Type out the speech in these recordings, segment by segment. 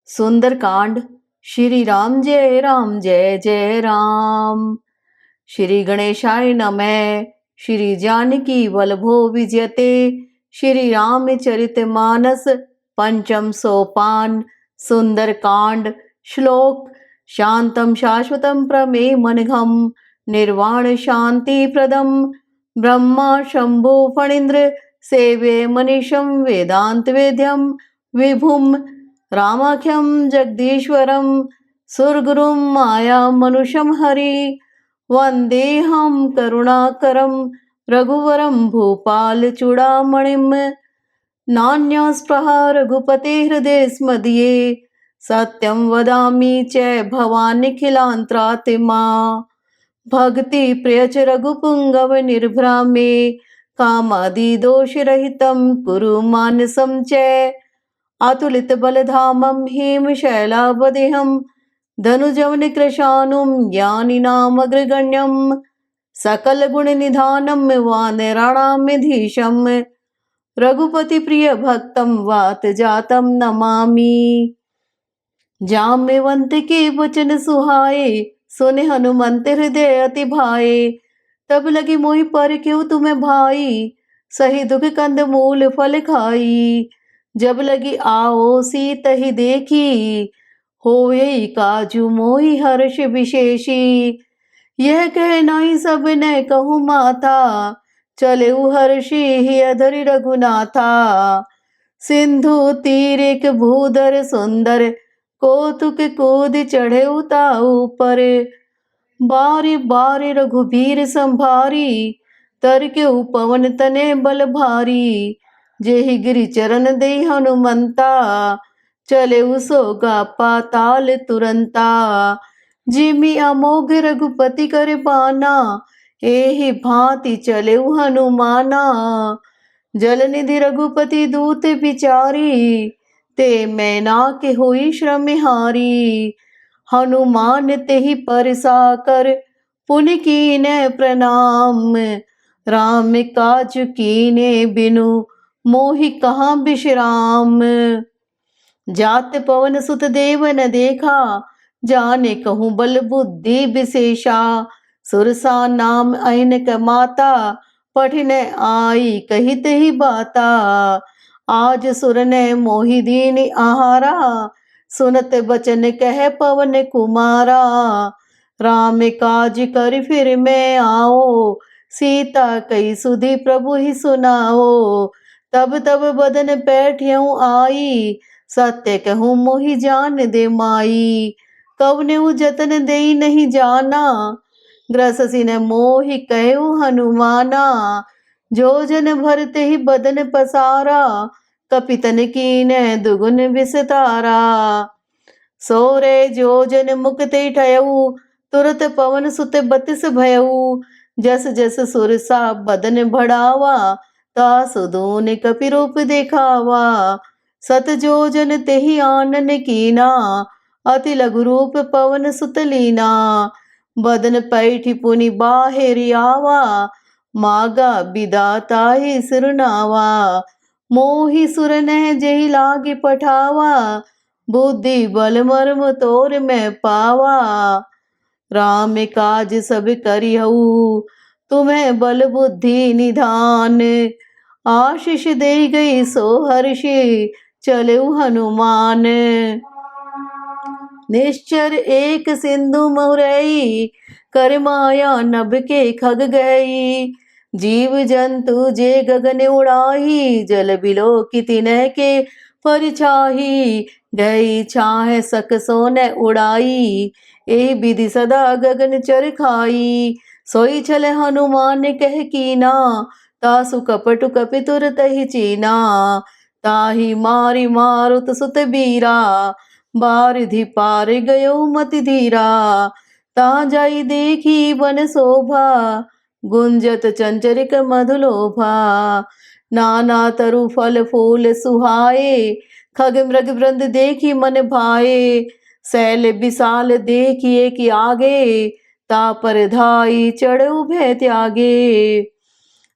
सुंदरकांड। श्री राम जय जय राम। श्री गणेशाय नमः। श्री जानकी वल्लभो विजयते। श्री रामचरितमानस पंचम सोपान। सुंदरकांड। श्लोक। शांतं शाश्वतं प्रमेयमनघं निर्वाण शांति प्रदम ब्रह्मा शंभु फणीन्द्र सेव्ये मनीषं वेदांत वेद्यं विभुम रामाख्यं जगदीश्वरं सुरगुरुं माया मनुषं हरि वन्देऽहं करुणाकरं रघुवरं भूपालचूडामणिं नान्यस्पृहा रघुपते हृदयस्मदीये सत्यं वदामि च भवान्निखिलान्त्रातिमा भक्ति प्रियच रघुपुंगव निर्भ्रामे कामादिदोषरहितं कुरु मानसं च अतुलित बलधामं हेमशैलावदेहं धनुजवनकृशानुं ज्ञानिनामग्रगण्यं सकलगुणनिधानं वानराणामधीशं रघुपतिप्रियभक्तं वातजातं नमामि। जाम्यवंत के वचन सुहाए सुने हनुमंत हृदय अति भाए तब लगी मोहि पर क्यों तुम्हें भाई सही दुख कंद मूल फल खाई जब लगी आओ सीत ही देखी होए काजू मोहि हर्ष विशेषी यह कह नाई सब न कहूँ माता चले हर्षि ही अधर रघुनाथा सिंधु तीर एक भूधर सुंदर कौतुक कूद चढ़े उताऊ पर बारी बारी रघुबीर संभारी तर के पवन तने बल भारी जेहि गिरि चरण दे हनुमंता चले उसो गा पाताल तुरंता जिमि अमोघ रघुपति कर पाना एहि भांति चले हनुमाना जलनिधि रघुपति दूत विचारी ते मैना के होई श्रमहारी हनुमान तेहि परसा कर पुनि कीने प्रणाम राम काज कीने बिनु मोहि कहाँ विश्राम जात पवन सुत देव न देखा जाने कहूँ बल बुद्धि विशेषा सुरसा नाम अहिन माता पठिन आई कहित ही बाता आज सुर ने मोहि दीन आहारा सुनत बचन कह पवन कुमारा राम काज कर फिर मैं आओ सीता कई सुधी प्रभु ही सुनाओ तब तब बदन बैठ्यऊँ आई सत्य कहूँ मोहि जान दे माई कवने जतन दे नहीं जाना ग्रससी ने मोहि कहु हनुमाना जो जन भरते ही बदन पसारा कपितन कीन दुगुन विस्तारा सोरे जो जन मुक्ति ठयऊ तुरत पवन सुत बतिस भयऊ जस जस सुरसा बदन बढ़ावा तासु दून कपि रूप देखावा सत जो जन तेहि आनन कीना अति लघु रूप पवन सुत लीना बदन पैठी पुनि बाहिर आवा मागा विदाता ही सिरनावा मोहि सुर नह जही लागे पठावा बुद्धि बल मर्म तोर में पावा राम काज सब करिहऊ तुम्हें बल बुद्धि निधान आशीष दे गई सो हर्षि चले हनुमान निश्चर एक सिंधु मुरई कर माया नभ के खग गई जीव जंतु जे गगन उड़ाही जल बिलो की तिनह के परिछाही गई छाह सक सोन उड़ाई ए विधि सदा गगन चर खाई सोई छल हनुमान कह कीना तासु कपटु कपि तुरत ही चीना ताही मारी मारुत सुत बीरा बारिधि पार गयो मति धीरा ता जाई देखी वन शोभा गुंजत चंचरिक मधुलोभा नाना तरु फल फूल सुहाए खग मृग वृंद देखी मन भाए शैल विशाल देखिए कि आगे ता पर धाई चढ़ उभे त्यागे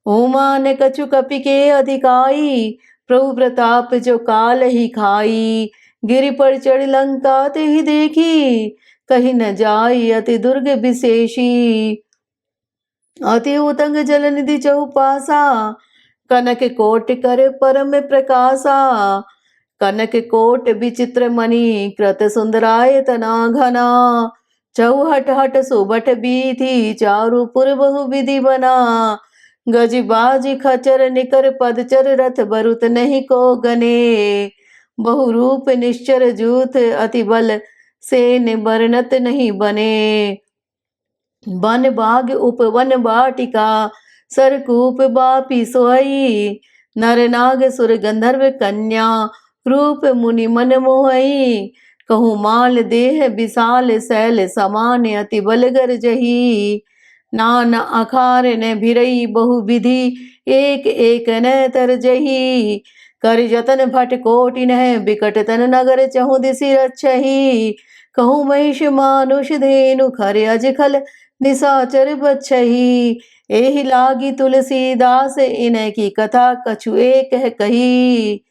उमान कछु कपि के अधिकाई प्रभु प्रताप जो काल ही खाई गिरि पर चढ़ लंका ते ही देखी, कहीं न जाई अति दुर्ग विशेषी। अति उतंग जल निधि चौपासा, कनक कोट कर परम प्रकाशा। कनक कोट विचित्र मणि, कृत सुंदराय तना घना। चौहट हट सुबट बीथी, चारु पुर बहु विधि बना। गज बाज खचर निकर पदचर, रथ बरुत नहीं को गने। बहु रूप निश्चर जूथ, अति बल सेन बरनत नहीं बने। वन बाग उपवन वाटिका, सरकूप बापी सोई। नर नाग सुर गंधर्व कन्या, रूप मुनि मन मोहई। कहूँ माल देह विशाल, शैल समान अति बलगर जही। नाना अखार न भिरई, बहु विधि एक एक न तर जही। कर जतन भट कोटि नह, बिकट तन नगर चहु दिसि रक्षही। कहूँ महिष मानुष धेनु, खर अजखल निशाचर बच्छही। एहि लागी तुलसीदास, इनकी कथा कछु एक है कही।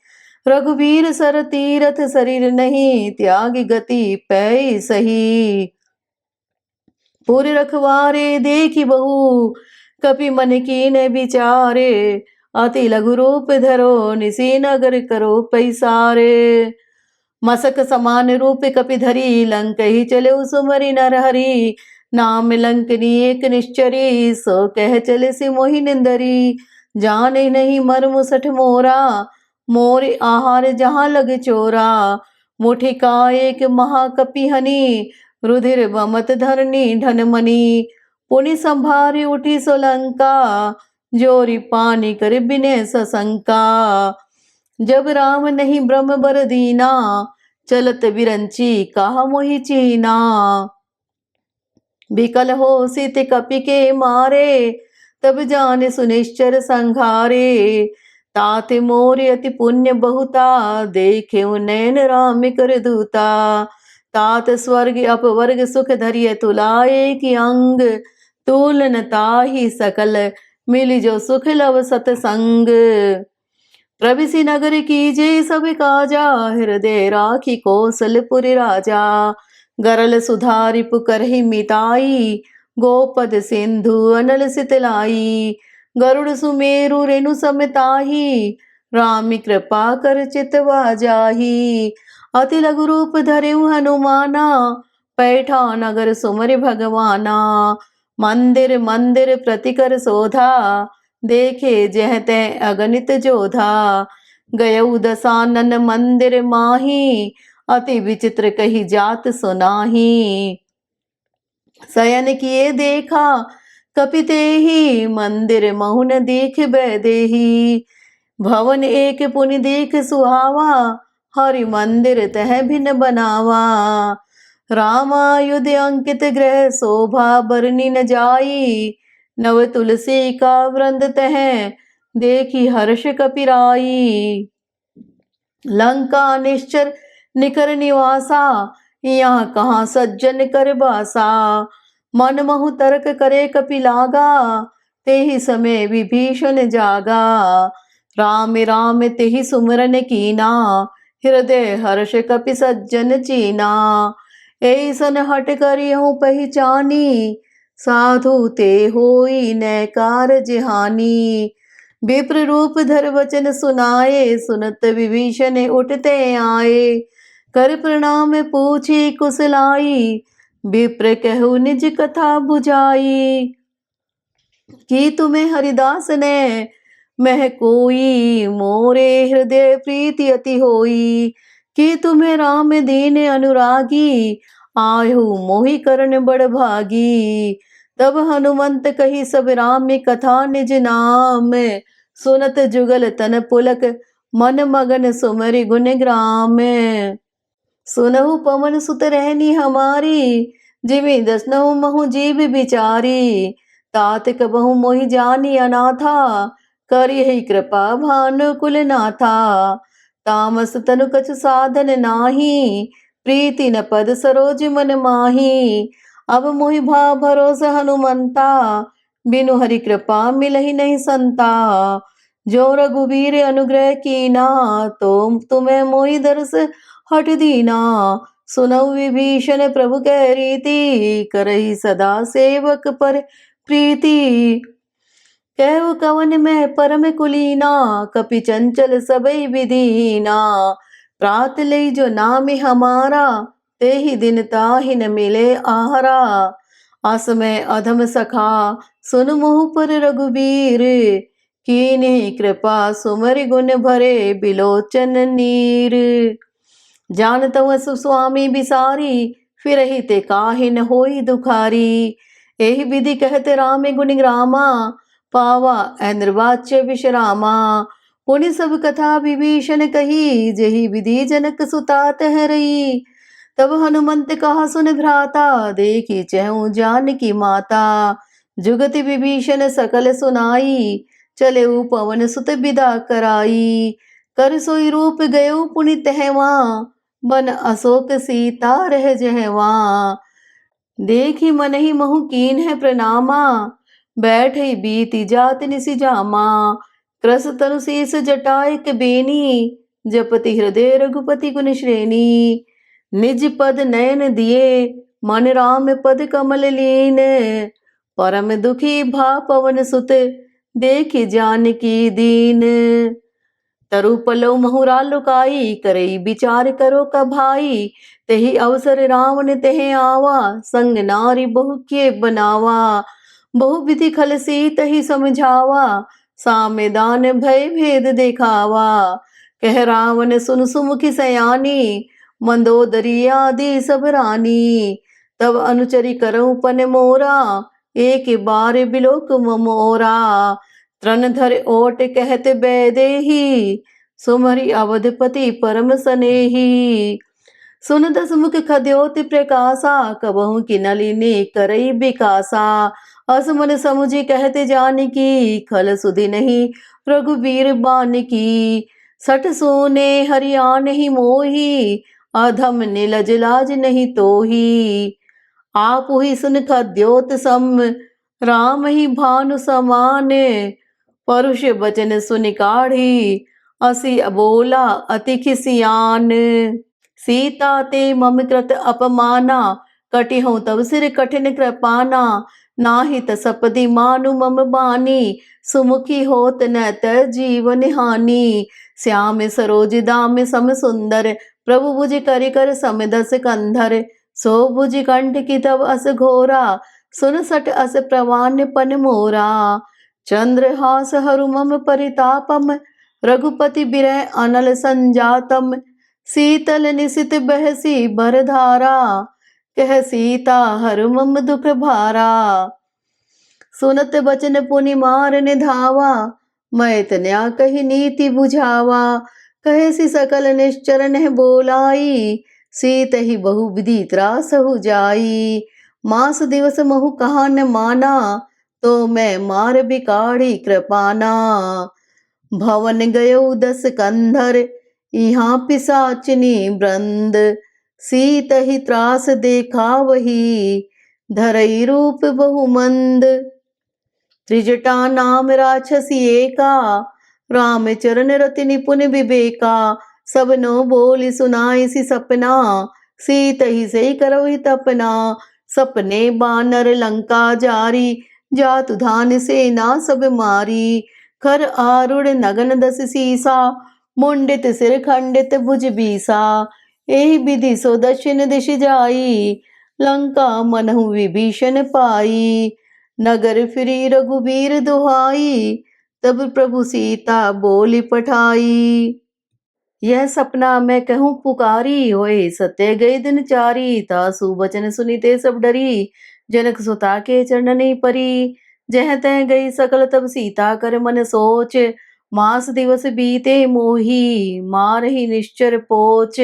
रघुवीर सर तीरथ शरीर नहीं, त्यागी गति पै सही। पुर रखवारे देखी बहु, कपि मन कीन विचारे। अति लघु रूप धरो, निसी नगर करो पैसारे। मसक समान रूप कपि धरी, लंक ही चले सुमरि नर हरि। नाम लंकनी एक निश्चरी, सो कह चले सि मोहि निंदरी। जाने नहीं मर्म सठ मोरा, मोर आहार जहाँ लग चोरा। मुठि का एक महाकपि हनि, रुधिर बमत धरनी धनमणि। पुनि संभारी उठी सोलंका, जोरी पानी कर बिने सशंका। जब राम नहीं ब्रह्म बर दीना, चलत बिरंची कहा मोहि चीना। बिकल हो सित कपि के मारे, तब जाने सुनिश्चर संघारे। तात मोर अति पुण्य बहुता, देखे नैन राम कर दूता। तात स्वर्ग अपवर्ग सुख धरिय, तुलाए की अंग। तुलन ताहि सकल, मिली जो सुख लव सतसंग। प्रविशि नगर कीजे सब काजा, हृदय राखी कौशलपुर राजा। गरल सुधारि पुकरहि मिताई, गोपद सिंधु अनल सितलाई। गरुड़ सुमेरु रेणु समताही, रामि कृपा कर चितवा जाही। अति लघु रूप धरेउ हनुमाना, पैठा नगर सुमरि भगवाना। मंदिर मंदिर प्रतिकर शोधा, देखे जह तै अगणित जोधा। गयउ दसानन मंदिर माही, अति विचित्र कही जात सुनाही। शयन किए देखा कपि तेहि, मंदिर महु न देख बैदेही। भवन एक पुनि देख सुहावा, हरि मंदिर तह भिन्न बनावा। रामायुध अंकित गृह, शोभा बरनी न जाई। नव तुलसी का वृंद तह, देखी हर्ष कपिराई। लंका निश्चर निकर निवासा, यहाँ कहाँ सज्जन कर बासा। मन महु तर्क करे कपि लागा, तेहि समय विभीषण जागा। राम राम तेहि सुमरन कीना, हृदय हर्ष कपि सज्जन चीना। ऐसन हट करियहु पहचानी, साधु ते होई न कारज हानि। विप्र रूप धर वचन सुनाए, सुनत विभीषण उठते आए। कर प्रणाम पूछी कुशलाई, विप्र कहु निज कथा बुझाई। कि तुम्हें हरिदास ने मह कोई, मोरे हृदय प्रीति अति होई। कि तुम्हें राम दीन अनुरागी, आयु मोहि करण बड़ भागी। तब हनुमंत कही सब राम कथा निज नाम, सुनत जुगल तन पुलक, मन मगन सुमरि गुण ग्राम। सुनहु पवन सुत रहनी हमारी, जिमि दसनहु महु जीव बिचारी। तात कबहु मोहि जानी अनाथा, करिहि कृपा भानु कुल नाथा। तामस तनु कछु साधन नाही, प्रीति न पद सरोज मन माही। अब मोहि भाव भरोसा हनुमंता, बिनु हरि कृपा मिलहि नहीं संता। जो रघुवीर अनुग्रह कीना, तो तुम्हें मोहि दर्श हट दीना। सुनऊ विभीषण प्रभु कह रीति, करही सदा सेवक पर प्रीति। कहु कवन में परम कुलीना, कपि चंचल सबई विधीना। प्रात ले जो नाम हमारा, ते ही दिन ताहि न मिले आहारा। अस में अधम सखा, सुन मुँह पर रघुबीर। कीन्ही कृपा सुमरि गुण भरे, बिलोचन नीर। जानत वसु स्वामी बिसारी, फिरहि ते काहि न होई दुखारी। एहि विधि कहते राम गुण ग्रामा, पावा निर्वाच्य विश्रामा। पुनि सब कथा विभीषण कही, जेहि विधि जनक सुता तह रही। तब हनुमंत कहा सुन भ्राता, देखी चहु जानकी माता। जुगति विभीषण सकल सुनाई, चले पवन सुत विदा कराई। कर सोई रूप गयो पुनि तहवा, बन अशोक सीता रह जहवा। देखी मन ही महु कीन है प्रणामा, बैठे बीती जात निसि जामा। कृस तनु शीस जटायक बेनी, जपति हृदय रघुपति गुण श्रेणी। निज पद नयन दिए, मन राम पद कमल लीन। परम दुखी भा पवन सुत, देखि जानकी दीन। तरु पलौ महुरा लुकाई, करई विचार करो का भाई। तेहि अवसर रावण तेहि आवा, संग नारी बहु के बनावा। बहु विधि खल सीतहि समझावा, सामे दान भय भेद देखावा। कह रावण सुन सुमुखी सयानी, मंदोदरी आदि सब रानी। तब अनुचरी करऊं पन मोरा, एक बार बिलोक मोरा। तृण धर ओट कहत बैदेही, सुमरि अवधपति परम सनेही। सुन दस मुख खद्योति प्रकाशा, कबहु की नलिनी करई बिकासा। अस मन समुझी कहते जानकी, खल सुधि नहीं रघुबीर बानकी। सठ सोने हरिया नहीं मोही, अधम नीलज लाज नहीं तोही। आप ही सुन खद्योत सम, राम ही भानु समान। परुष बचन सुनि काढ़ी, असी बोला अति खिसियान। सीता ते मम कृत अपमाना, कटिहूँ तब सिर कठिन कृपाना। नाही त सपदि मानु मम बानी, सुमुखी होत न त जीवन हानि। श्याम सरोज दाम सम सुंदर, प्रभु भुज करि कर सम दस कंधर। सो भुज कंठ की तब अस घोरा, सुन सट अस प्रवान पन मोरा। चंद्रहास हरु मम परितापम, रघुपति बिरह अनल संजातम। शीतल निशित बहसी बरधारा, कह सीता हरु मम दुख भारा। सुनत बचन पुनि मार निधावा, मैं तन्या कही नीति बुझावा। कहे सी सकल निश्चर नह बोलाई, सीत ही बहु विधि त्रास हो जाई। मास दिवस महु कहा न माना, तो मैं मार बिकाढ़ी कृपाना। भवन गयो दस कंधर, यहाँ पिसाचिनी वृंद। सीत ही त्रास देखा वही, धरई रूप बहुमंद। त्रिजटा नाम राक्षसी एका, राम चरण रति निपुण विवेका। सबनो बोली सुनाई सी सपना, सीत ही से करो ही तपना। सपने बानर लंका जारी, जातु धान सेना सब मारी। खर आरूढ़ नगन दस सीसा, मुंडित सिर खंडित भुज बीसा। एहि विधि सो दक्षिण दिश जाई, लंका मनहु विभीषण पाई। नगर फिरी रघुबीर दुहाई, तब प्रभु सीता बोली पठाई। यह सपना मैं कहूँ पुकारी, होए सत्य गए दिन चारी। तासु बचन सुनीते सब डरी, जनक सुता के चरणनी परी। जह तह गई सकल तब सीता कर मन सोच, मास दिवस बीते मोही, मार ही निश्चर पोच।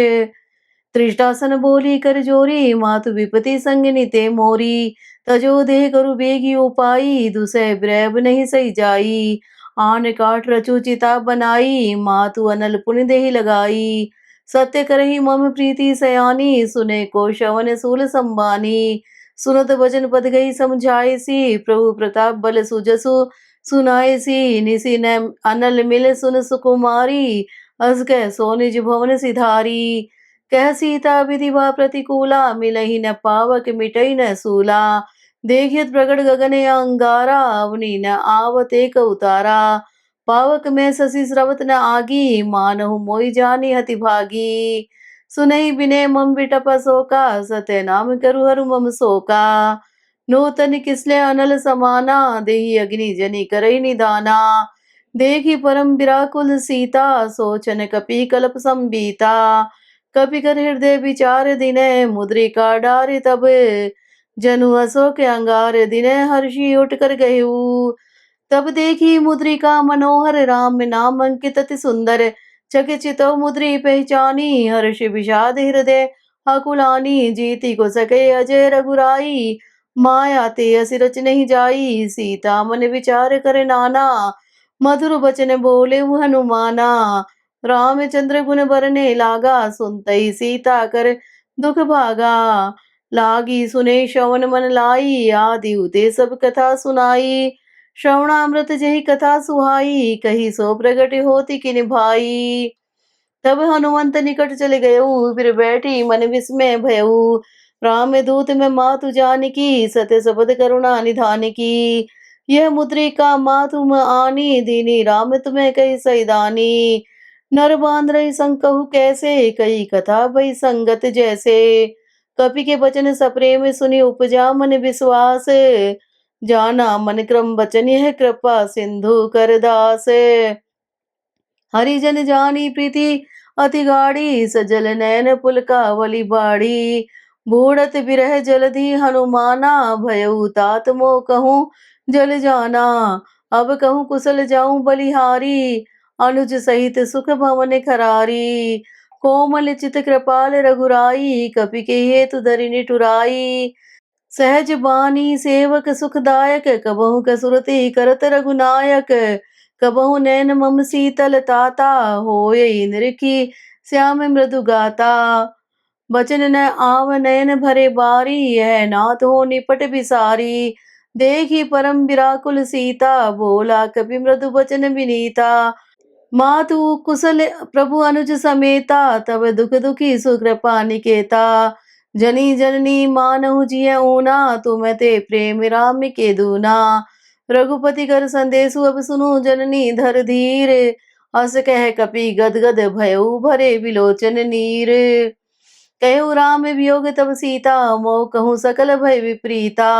त्रिष्टासन बोली कर जोरी, मातु विपति संग निते मोरी। तजो देह करु बेगी उपाई, दुसह ब्रैब नहीं सही जाई। आन काठ रचु चिता बनाई, मातु अनल पुनि देहि लगाई। सत्य करही मम प्रीति सयानी, सुने को शवन सूल संबानी। सुनत वचन पद गई समझाई सी, प्रभु प्रताप बल सुजसु सुनाई सी। निसि न अनल मिल सुन सुकुमारी, अस कह सो निज भवन सिधारी। कह सीता विधिवा प्रतिकूला, मिलहि न पावक मिटई न सूला। देखियत प्रगट गगन अंगारा, अवनी न आवत एक उतारा। पावक में शशि स्रवत न आगी, मानहु मोहि जानी हति भागी। सुनहि बिने मम विटप शोका, सत्य नाम करु हरु मम शोका। नूतन किसले अनल समाना, देहि अग्नि जनि करई निदाना। देखी परम विराकुल सीता, सोचन कपि कल्प संबीता। कपि कर हृदय विचार दिने, मुद्रिका डारे तब। जनु अशोक अंगार दिने, हर्षि उठ कर गयू। तब देखी मुद्रिका मनोहर, राम नाम अंकित अति सुंदर। चकित मुद्री पहचानी, हर्ष विषाद हृदय आकुलानी। जीती को सके अजय रघुराई, माया ते असि रच नहीं जाई। सीता मन विचार करे नाना, मधुर बचन बोले हनुमाना। रामचंद्र गुण बरने लागा, सुनतई सीता कर दुख भागा। लागी सुने श्रवण मन लाई, आदि उते सब कथा सुनाई। श्रवणामृत जही कथा सुहाई, कही सो प्रगट होती किन भाई। तब हनुमंत निकट चले गयऊ, फिर बैठी मन विस्मय भयऊ। राम दूत में मातु जानकी, सत्य सबद करुणा निधान की। यह मुद्रिका मातु में आनी, दीनी राम तुम्हें कही सैदानी। नर बांध रही संकहु कैसे, कई कथा भई संगत जैसे। कपि के बचन सप्रेम सुनि, उपजा मन विश्वास। जाना मन क्रम बचन, यह कृपा सिंधु कर दास। हरिजन जानी प्रीति अति गाढ़ी, सजल नयन पुलकावली बाड़ी। बूढ़त बिरह जलधि हनुमाना, भयउ तात मोह कहूँ जल जाना। अब कहूँ कुशल जाऊं बलिहारी, अनुज सहित सुख भवन खरारी। कोमल चित कृपाल रघुराई, कपि के हेतु धरिनि टुराई। सहज बानी सेवक सुखदायक, कबहु कसुरति करत रघुनायक। कबहु नैन मम शीतल ताता, होय निरखी श्याम मृदु गाता। बचन न आव नयन भरे बारी, यह नाथ हो निपट बिसारी। देखी परम विराकुल सीता, बोला कपि मृदु बचन विनीता। मातु कुशल प्रभु अनुज समेता, तब दुख दुखी सुकृपा निकेता। जनी जननी मानहु जिय ऊना, तुम ते प्रेम राम के दूना। रघुपति कर संदेशु अब सुनु, जननी धर धीर। अस कह कपि गद गद भयउ, भरे विलोचन नीर। कहु राम वियोग तब सीता, मोह कहूँ सकल भय विपरीता।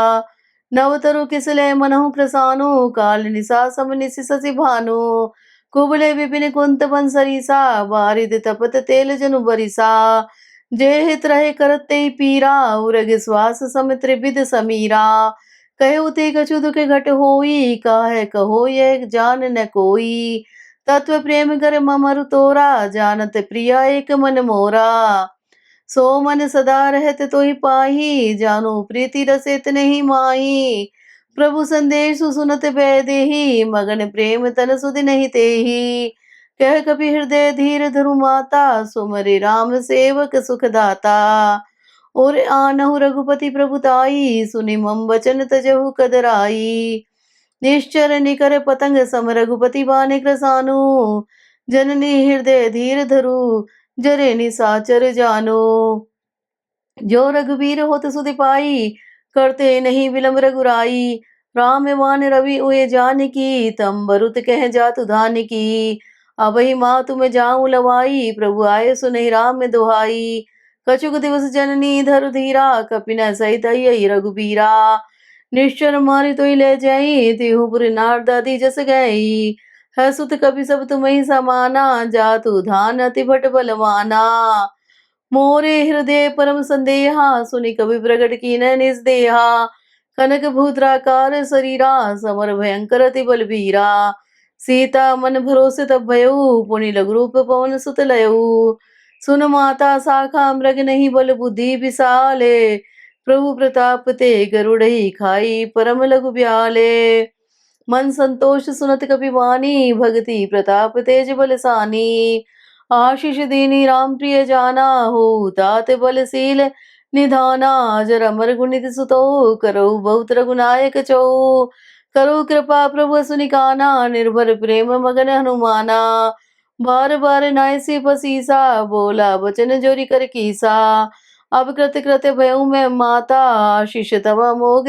नवतरु किसले मनहु कृसानु, काल निशा सम निशि शशि भानु। कुबले विपिन कुंत बंसरीसा, बारिद तपत तेल जनु बरिसा। जे हित रहे करत ते पीरा, उरग श्वास सम त्रिविध समीरा। कहु ते कछु दुख घट होई, काहे कहो यह जान न कोई। तत्व प्रेम कर ममरु तोरा, जानत प्रिया एक मन मोरा। सो मन सदा रहत तोहि पाही, जानो प्रीति रसित नहीं माही। प्रभु संदेश सुनत बैदेही, मगन प्रेम तन सुध नहीं तेही। कह कपि हृदय धीर धरु माता, सुमरि राम सेवक सुख दाता। और आनहु रघुपति प्रभुताई, सुनि मम वचन तजहु कदराई। निश्चर निकर पतंग सम रघुपति बाने कृसानु। जननी हृदय धीर धरु, जरे निसाचर जानो। जो रघुबीर होत सुधि पाई, करते नहीं विलंब रघुराई। राम मान रवि उए जानकी, तम बरुत कह जातु धानकी। अबहि माँ तुम जाऊं लवाई, प्रभु आए सुनहि राम में दुहाई। कछुक दिवस जननी धर धीरा, कपिन सहित अई रघुबीरा। निश्चर मारि तो ले जाई, तिहु पुर नारदादी जस गई। है सुत कपि सब तुम्हि समाना, जातु धान अति भट बलवाना। मोरे हृदय परम संदेहा, सुनि कवि प्रगट कीन निस्देहा। कनक भूद्राकार शरीरा, समर भयंकर अति बलबीरा। सीता मन भरोसे तब भयऊ, पुनि लघु रूप पवन सुत लयऊ। सुन माता शाखा मृग नहीं, बल बुद्धि विशाले। प्रभु प्रताप ते गरुड़हि खाई, परम लघु ब्याले। मन संतोष सुनत कपि वानी, भगति प्रताप तेज बलसानी। आशीष दीनी राम प्रिय जाना, हो तात बलशील निधाना। जर अमर गुणित सुतो, करो बहुत रघुनायक चो। करो कृपा प्रभु सुनिकाना, निर्भर प्रेम मगन हनुमाना। बार बार नायसी फसीसा, बोला वचन जोरी कर कीसा। अब कृत कृत भयऊ मैं माता, आशीष तव मोग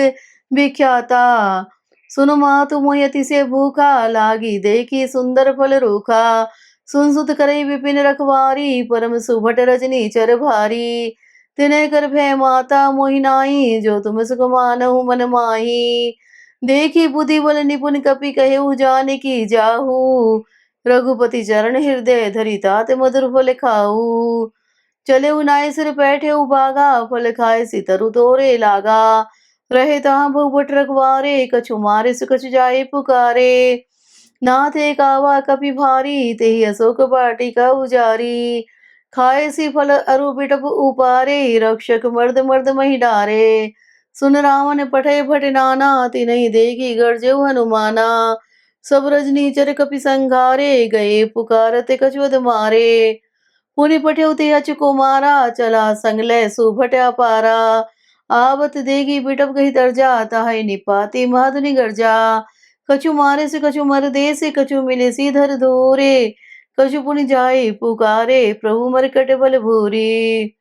विख्याता। सुन मातु मोहि अति से भूखा, लागी देखी सुंदर फल रूखा। सुन सुत करई विपिन रखवारी, परम सुभट रजनी चर भारी। तिने कर भय माता मोहि नाई, जो तुम सुख मानहु मन माही। देखी बुद्धि बल निपुण कपि कहेउ, जानकी जाहू। रघुपति चरण हृदय धरि, तात मधुर फल खाऊ। चले उनाय सिर बैठे उबागा, फल खाए सितरु तोरे लागा। रहे तहाँ बहुबट रखवारे, कछु मारे सु कछु जाए पुकारे। नाथ एक आवा कपि भारी, तेहि अशोक वाटिका उजारी। खाए सी फल अरु बिटप उपारे, रक्षक मर्द मर्द मही डारे। सुन रावण पठे भट नाना, तिनहि देखी गरजेउ हनुमाना। सब रजनीचर कपि संघारे, गए पुकारते कछुअद मारे। पुनि पठेउ ते अचु को मारा, चला संग लै सुभट अपारा। आवत देगी बिटप गही तरजा, ताहि निपाति माधुनि गर्जा। कछु मारे से कछु मर देसे, कछु मिले सी धर धोरे। कछु पुनि जाए पुकारे, प्रभु मरकट बल भूरी।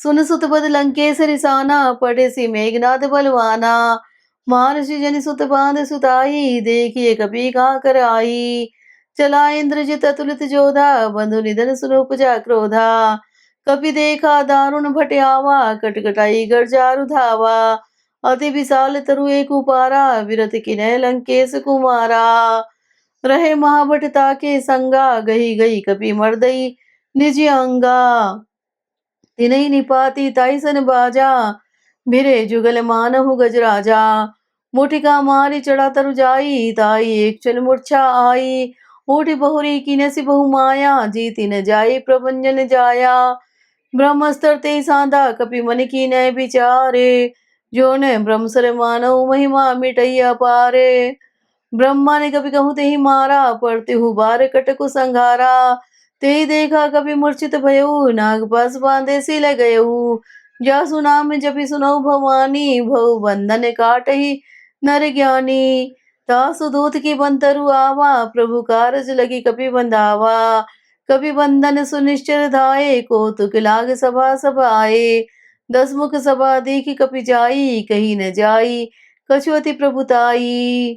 सुन सुत बद लंकेश रिसाना, पढ़े सी मेघनाद बलवाना। महर्षि जनि सुत बांध सुताई, देखिए कपि कहाँ कर आई। चला इंद्रजित अतुलित जोधा, बंधु निधन सुन उपजा क्रोधा। कपि देखा दारुण भट आवा, कटकटाई गर्जारु धावा। अति विशाल तरु एक उपारा, विरत किनय लंकेश कुमारा। रहे महाभट ताके संगा, गही गही कपि मर्दई निज अंगा। तिनहि निपाति ताई सन बाजा, भिरे जुगल मानहु गजराजा। मुठिका मारी चढ़ा तरु जाई, ताई एक चल मूर्छा आई। ऊठी बहुरी कीनसी बहु माया, जीति न जाई प्रभंजन जाया। ब्रह्मस्तर ते सांदा, कपि मन की नय विचारे। जो ने ब्रह्मसर मानव महिमा मिटैया पारे। ब्रह्मा ने कभी कहूँ ते ही मारा, पड़ते हु बार कटकु संघारा। ते ही देखा कभी मूर्छित भयऊ, नाग पास बांधे सिल गयऊ। जासु नाम जपि सुनऊ भवानी, भव बंधन काटहि नर ज्ञानी। तासु दूत की बंतरु आवा, प्रभु कारज लगी कपि बंधावा। कपि बंधन सुनिश्चर धाये, कौतुक लाग सभा सब आए। 10 मुख सभा देखी कपि जाई, कही न जाई कछु अति प्रभुताई।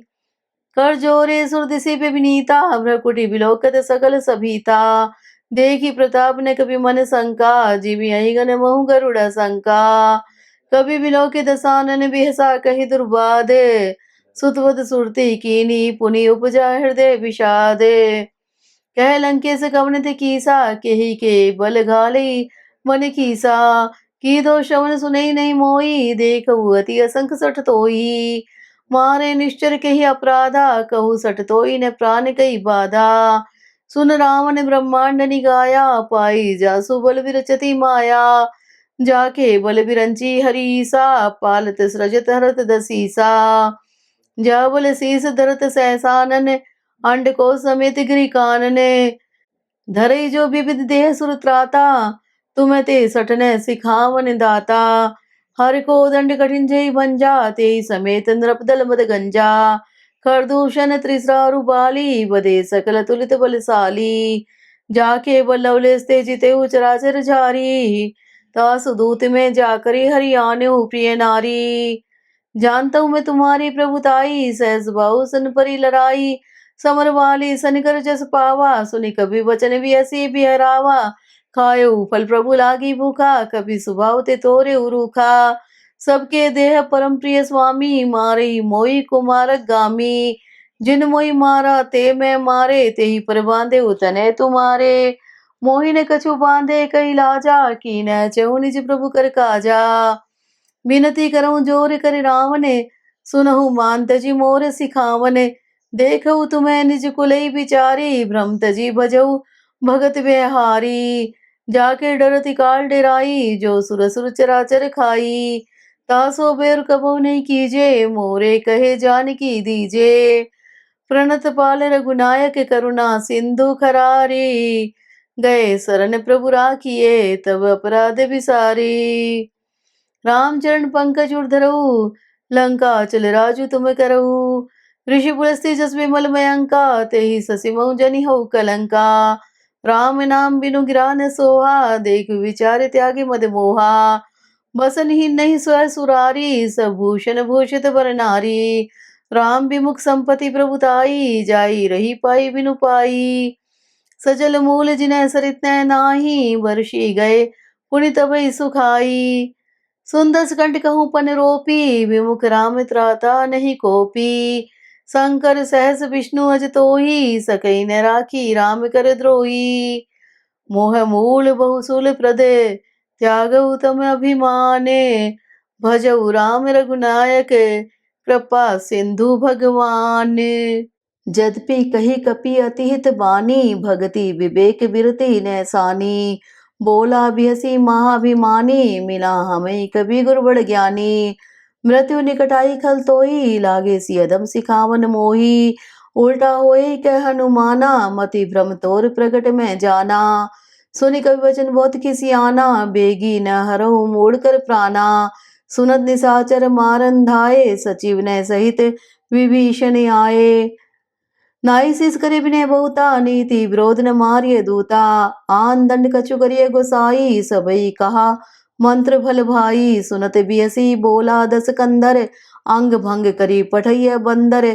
कर जोरे सुरदिसी पे विनीता, भ्रकुटी विलोकत सकल सभीता। देखी प्रताप ने कभी मन शंका, जीवी अहिगन महु गरुड़ शंका। कभी विलोके दसानन बिहसा, कही दुर्बाद। सुतवत सुरती कीनी, पुनि उपजा हृदय विषाद। कह लंकेश कवन ते कीसा, केही के बल घाली मन कीसा। की दो श्रवण सुनई नहीं मोई, देखऊ अति असंख सठ तोई। मारे निश्चर कही अपराधा, कहू सठ तोई न प्राण कई बाधा। सुन रावण ब्रह्मांड निगाया, पाई जासु बल विरचति माया। जाके बल विरंची हरीसा, पालत सृजत हरत दसीसा। जा बल शीस धरत सहसानन, अंड को समेत गिरि कानन। धरई जो विविध देह सुर त्राता, तुम्हें ते सटने सिखावन दाता। हर को दंड कठिन जय भंजा, ते समेत नृपदल मद गंजा। खरदूषण त्रिसरारु बाली, बदे सकल तुलित बलशाली। जाके बल्लवले ते जिते चराचर झारी। तासु दूत में जाकरी हरियाण्यु प्रिय नारी। जानता हूँ मैं तुम्हारी प्रभुताई, सहस बाहु सन परी लड़ाई। समर वाली सनिकर जस पावा, सुनि कभी वचन भी ऐसी बिहरावा। खायो फल प्रभु लागी भूखा, कभी सुभाव ते तोरे उरूखा। सबके देह परम प्रिय स्वामी, मारे मोई कुमारक गामी। जिन मोई मारा ते मैं मारे, ते ही पर बांधे उतने तुम्हारे। मोहि ने कछु बांधे कई लाजा, की न चहु निज प्रभु कर काजा। विनती करऊं जोर कर रावने, सुनहु मान तजी मोर सिखावने। देखऊ तुम्हें निज कुलई बिचारी, भ्रम तजी भजऊ भगत व्यहारी। जाके डरति काल डेराई, जो सुर सुर चराचर खाई। तासो बेर कबो नहीं कीजे, मोरे कहे जानकी दीजे। प्रणत पाल रघुनायक, करुणा सिंधु खरारी। गए शरण प्रभु राखिए, तब अपराध विसारी। रामचरण पंकज उर्धरऊ, लंका चल राजू तुम करऊ। ऋषि पुलस्ती जस विमल मयंका, ते ही ससी मऊ जनि हऊ कलंका। राम नाम बिनु गिरा न सोहा, देख विचार त्यागी मद मोहा। बसन ही नहीं स्व सुरारी, सब भूषण भूषित बर नारी। राम विमुख संपत्ति प्रभुताई, जाई रही पाई बिनु पाई। सजल मूल जिनह सरित नाही, वर्षी गए पुनि तबई सुखाई। सुंदस कंठ कहूँ पन रोपी, विमुख राम त्राता नहीं कोपी। शंकर सहस विष्णु अज तोही, सकई न राखी राम कर द्रोही। मोह मूल बहुसूल प्रद, त्यागऊ तम अभिमाने। भजऊ राम रघुनायक, कृपा सिंधु भगवान। यद्यपि कही कपि अतिहित बानी, भगति विवेक बिरति नैसानी। बोला बिहसी महाभिमानी, मिला हमें कभी गुरबड़ ज्ञानी। मृत्यु निकटाई खल तोई, लागे सी अदम सिखावन मोही। उल्टा होए कह हनुमाना, मति भ्रम तोर प्रगट में जाना। सुनि कवि वचन बहुत किसियाना, बेगी न हरहु मोड़ कर प्राणा। सुनत निशाचर मारन धाये, सचिव ने सहित विभीषण आए। नाई शीस करे विनय बहुता, नीति विरोध न मारिय दूता। आन दंड कछु करिय गोसाई, सबई कहा मंत्र भल भाई। सुनत बियसी बोला दस कंदर, अंग भंग करी पठैय बंदर।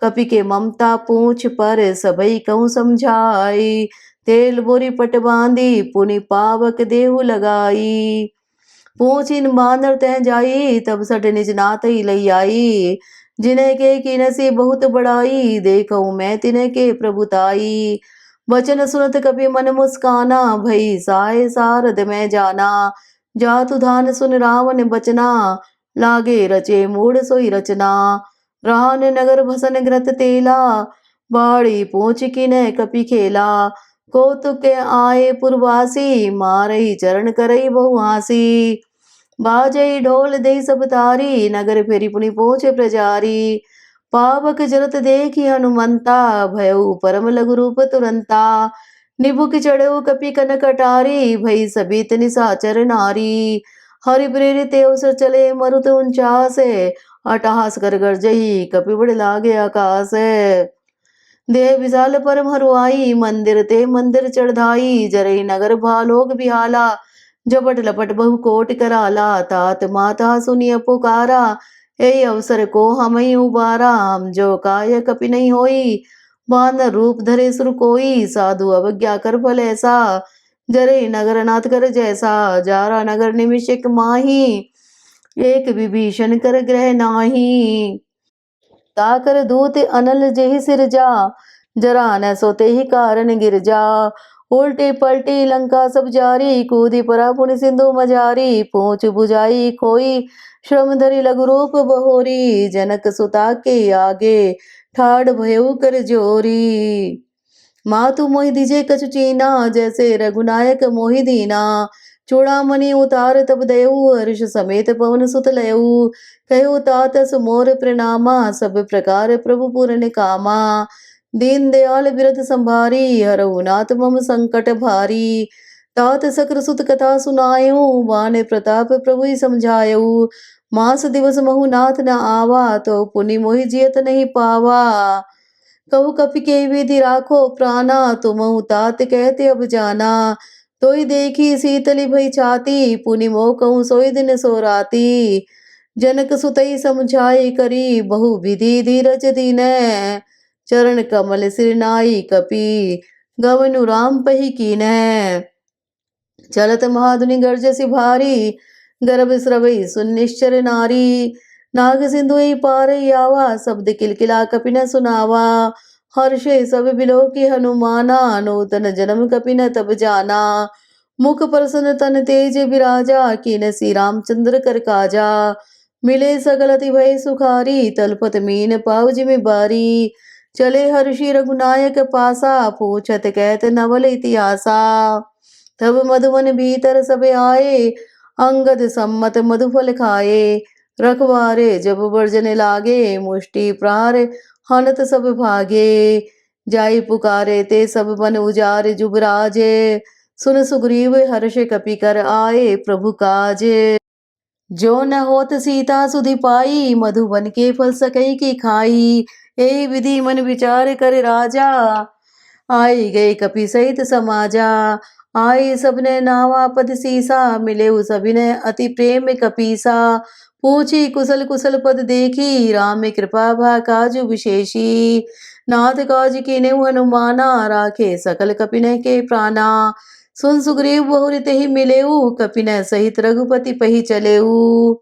कपि के ममता पूछ पर, सबई कहूँ समझाई। तेल बोरी पट बांधी, पुनि पावक देहु लगाई। पूछिन बांदर तह जाई, तब सट निज नाथ ही लई आई। जिन्हें के कीनसी बहुत बड़ाई, देखऊ मैं तिन्हें के प्रभुताई। वचन सुनत कपि मन मुस्काना, भई साय सारद में जाना। जातु धान सुन रावण बचना, लागे रचे मूड सोई रचना। रान नगर भसन ग्रत तेला, बाड़ी पूछ किने कपि खेला। कौतुक के आए पुरवासी, मारई चरण करई बहु हासी। बाजई ढोल दे सब तारी, नगर फेरी पुनि पहुँचे प्रजारी। पावक जरत देखी हनुमंता, भयउ परम लघु रूप तुरंता। निबुक चढ़ऊ कपि कन कटारी, भई सबित निशाचर नारी। हरि प्रेरित अवसर चले मरुत उनचास, अटहास कर गरजही कपि बड़ लागे आकाश। देह विशाल परम हरुआई, मंदिर ते मंदिर चढ़ाई। जरई नगर भालोक बिहाला, झपट लपट बहु कोट कराला। तात माता सुनिय पुकारा, ए अवसर को हम ही उबारा। हम जो काय कपि नहीं होई, बानर रूप धरे सुर कोई। साधु अवज्ञा कर फल ऐसा, जरे नगर नाथ कर जैसा। जारा नगर निमिषक माही, एक विभीषण कर ग्रह नाही। ताकर दूत अनल जेहि सिर जा, जरा न सोते ही कारण गिर जा। उल्टी पलटी लंका सब जारी, कूदी परा पुनि सिंधु मजारी। पूछ बुझाई खोई, श्रम धरि लघु रूप बहोरी। जनक सुता के आगे, ठाड़ भयउ कर जोरी। मातु मोहि दिजे कछु चीना, जैसे रघुनायक मोहि दीना। चूड़ामणि उतार तब देऊ, हर्ष समेत पवन सुत लयऊ। कहु तात मोर प्रणामा, सब प्रकार प्रभु पूरन कामा। दीन दयाल बिरथ संभारी, हरऊ नाथ मम संकट भारी। तात सकर सुत कथा सुनायऊ, बान प्रताप प्रभु ही समझायऊ। मास दिवस महु नाथ न आवा, तो पुनि मोहि जियत नहीं पावा। कहु कपि के विधि राखो प्राणा, तुमहु तात कहते अब जाना। तोई देखी शीतली भई छाती, पुनि मोह कहूँ सोई दिन सो राती। जनक सुतई समझाई करी, बहु विधि धीरज दीनै। चरण कमल सिर नाई कपि, गवनु राम पही कीनै। चलत महाधुनि गर्जसि भारी, गर्भ स्रवई सुनिश्चर नारी। नाग सिंधु पार आवा, शब्द किलकिला कपि न सुनावा। हर्षे सब बिलो की हनुमाना, नूतन जन्म कपि न तब जाना। मुख प्रसन्न तन तेज विराजा, कीन सी रामचंद्र कर काजा। मिले सकलति भय सुखारी, तलपत मीन पाव जिमि बारी। चले हर्षि रघुनायक पासा, पूछत कहत नवल इतिहासा। तब मधुवन भीतर सब आए, अंगद सम्मत मधुफल खाए। रखवारे जब बर्जन लागे, मुष्टि प्रहार हनत सब भागे। जाई पुकारे ते सब बन उजारे जुबराजे। सुन सुग्रीव हर्ष कपि कर आए प्रभु काज। जो न होत सीता सुधि पाई, मधुबन के फल सकई की खाई। ए विधि मन विचार कर राजा, आई गए कपि सहित समाजा, आई सबने नावा पद सीसा, मिले सभिने अति प्रेम कपीसा। पूछी कुशल कुशल पद देखी, राम कृपा भा काजु विशेषी। नाथ काज कीने हनुमाना, राखे सकल कपिने के प्राणा। सुन सुग्रीव बहुरि तेहि मिलेऊ, कपिने सहित रघुपति पही चलेऊ।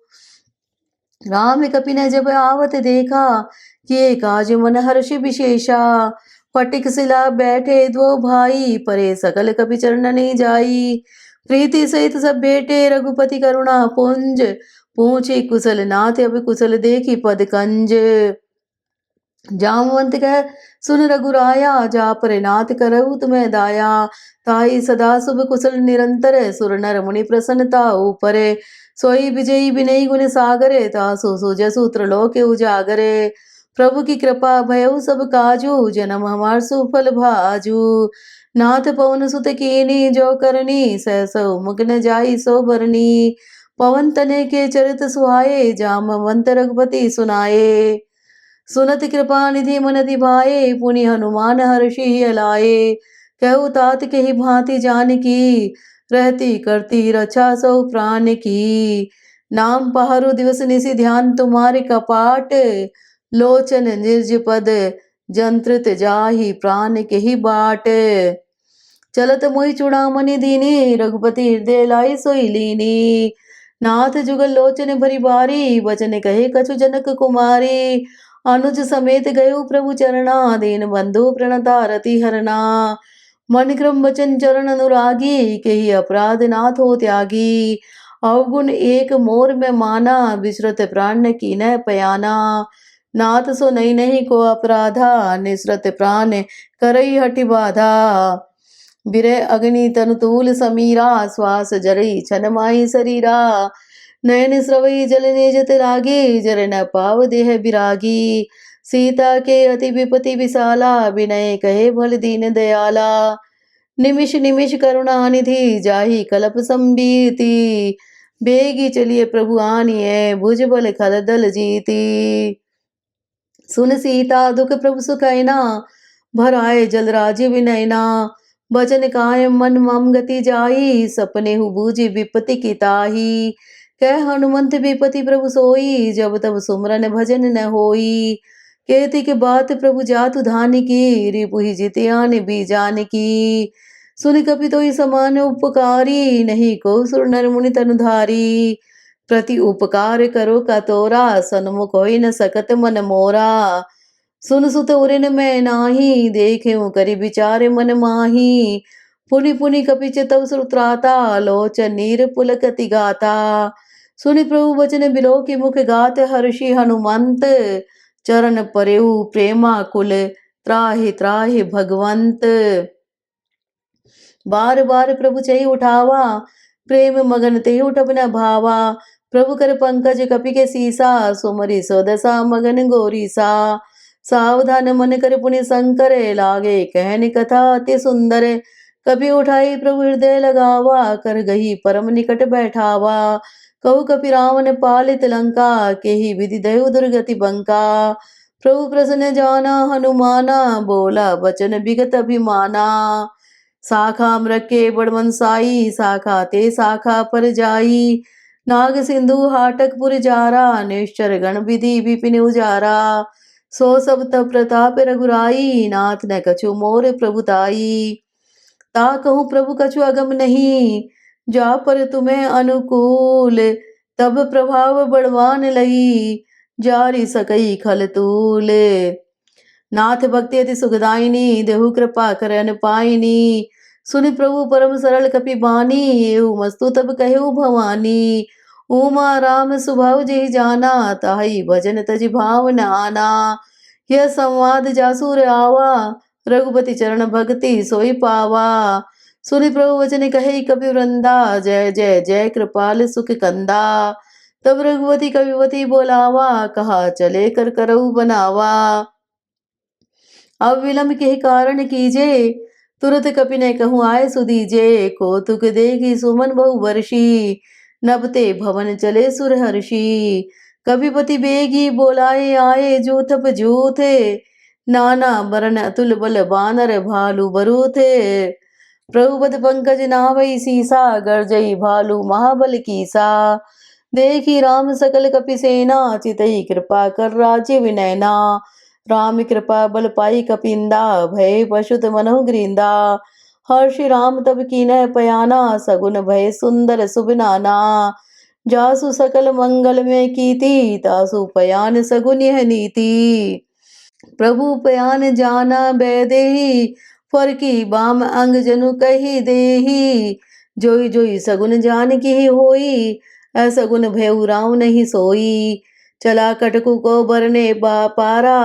राम कपिने जब आवत देखा, किए काज मन हर्ष विशेषा। फटिक शिला बैठे दो भाई, परे सकल कपि चरण नहीं जाई। प्रीति सहित सब बेटे रघुपति करुणा पुंज, पूछे कुशल नाथ अब कुशल देखी पद कंज। जामवंत कह सुन रघुराया, जा पर नाथ करहु तुम्हें दाया। ताई सदा शुभ कुशल निरंतर, सुर नर मुनि प्रसन्नता ऊपरे। सोई विजयी विनयी गुण सागरे, तासु सुजसु त्रिलोक उजागरे। प्रभु की कृपा भयउ सब काजू, जन्म हमार सुफल भाजू। नाथ पवन सुत कीनी जो करनी, सहसौ मुग्न जाई सो बरनी। पवन तने के चरित सुहाए, जामवंत रघुपति सुनाए। सुनत कृपा निधि मन दिभाए, पुनि हनुमान हर्षि लाए। कहु तात के ही भांति जानकी, रहती करती रक्षा सौ प्राण की। नाम पहारु दिवस निशि ध्यान तुम्हारे कपाट, लोचन निर्ज पद जंत्रित जाहि प्राण के ही बाट। चलत मोहि चूड़ामणि दीनी, रघुपति हृदय लाई सोई लीनी। नाथ जुगल लोचन भरी बारी, वचन कहे कछु जनक कुमारी। अनुज समेत गयो प्रभु चरणा, दीन बंधु प्रणता रति हरना। मन क्रम वचन चरण अनुरागी, कही अपराध नाथ हो त्यागी। अवगुण एक मोर में माना, विसरत प्राण की न पयाना। नाथ सो नहीं नहीं को अपराधा, निसरत प्राण करई हटि बाधा। बिरह अग्नि तनु तूल समीरा, श्वास जरई छन माही शरीरा। नयन स्रवई जल नेजत लागे, जर न पाव देह विरागी। सीता के अति विपति विशाला, विनय कहे भल दीन दयाला। निमिष निमिष करुणा निधि, जाहि कलप संबीति। बेगी चलिए प्रभु आनिए, भुज बल खल दल जीती। सुन सीता दुख प्रभु सुखैना, भर आए जल राज विनयना। बचन काय मन मम गति जाई, सपने हु बूझी विपति की ताही। कह हनुमंत विपति प्रभु सोई, जब तब सुमरन भजन न होई। केति के बात प्रभु जातु धान की, रिपुहि जितियान बीजान की। सुन कपि तोई समान उपकारी, नहीं को सुर नर मुनि तनुधारी। प्रति उपकार करो का तोरा, सन्मुख होई न सकत मन मोरा। सुन सुत उरिन मैं नाही, देखे करि विचार मन माही। पुनि पुनि कपि तव सुत्राता, लोचन नीर पुलकति गाता। सुनि प्रभु वचन बिलो के मुख गात, हर्षि हनुमंत चरण परेऊ प्रेमा कुल। त्राहि त्राहि भगवंत। बार बार प्रभु चई उठावा, प्रेम मगन ते उठब न भावा। प्रभु कर पंकज कपि के सीसा, सुमरि सोदसा मगन गोरीसा। सावधान मन कर पुनि शंकर, लागे कहन कथा अति सुंदर। कपि उठाई प्रभु हृदय लगावा, कर गही परम निकट बैठावा। कहु कपि रावण पालित लंका, केहि विधि दयु दुर्गति बंका। प्रभु प्रसन्न जाना हनुमाना, बोला बचन विगत अभिमाना। शाखा मृके बड़मनसाई, शाखा ते शाखा पर जाई। नाग सिंधु हाटकपुर जारा, निश्चर गण विधि विपिन उजारा। सो सब तब प्रताप रघुराई, नाथ न कछु मोर प्रभुताई। ता कहूँ प्रभु कछु अगम नहीं, जा पर तुम्हें अनुकूल। तब प्रभाव बड़वान लई, जारी सकई खल तूल। नाथ भक्ति अति सुखदायिनी, देहु कृपा करन पाइनी। सुनि प्रभु परम सरल कपि बानी, एहु मस्तु तब कहु भवानी। उमा राम सुभाव जेहि जाना, ताहि भजन तजि भाव न आना। यह संवाद जासुर आवा, रघुपति चरण भक्ति सोई पावा। सुनि प्रभु वचन कहे कपि वृंदा, जय जय जय कृपाल सुख कंदा। तब रघुपति कविवती बोलावा, कहा चले कर करऊ बनावा। अब विलंब के कारण कीजे, तुरत कपि ने कहूँ आए सुदीजे। कौतुक देखी सुमन बहु वर्षी, नबते भवन चले सुर हर्षी। कविपति बेगी बोलाए आए, जूथप जूथे नाना बरन अतुल बल बानर भालू बरू थे। प्रभुपद पंकज नावई सीसा गर्जई भालू महाबल कीसा। देखी राम सकल कपि सेना चितई कृपा कर राज्य विनयना। राम कृपा बल पाई कपिंदा भय पशुत मनो ग्रींदा। हर्षि राम तब कीनय पयाना सगुन भय सुंदर सुबिनाना। जासु सकल मंगल में कीति तासु पयान सगुन यह नीति। प्रभु पयान जाना बैदेही फर की बाम अंग जनु कही देही। जोई जोई सगुन जान की होई असगुन भयउ राव नहीं सोई। चला कटकु को बरने पारा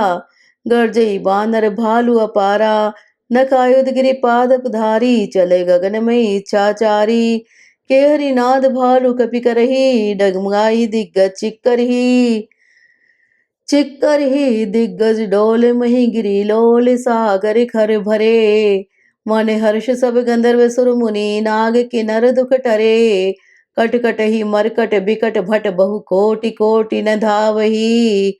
गर्जई बानर भालू अपारा। नकायुध गिरि पादप धारी चले गगन में इच्छाचारी। केहरी नाद भालू कपि करही डगमगाई दिग्गज चिक्करही। चिक्कर ही दिग्गज डोल मही गिरी लोल सागर खर भरे। मन हर्ष सब गंधर्व सुर मुनि नाग किन्नर दुख टरे। कट कट ही मरकट बिकट भट बहु कोटि कोटि न धावही।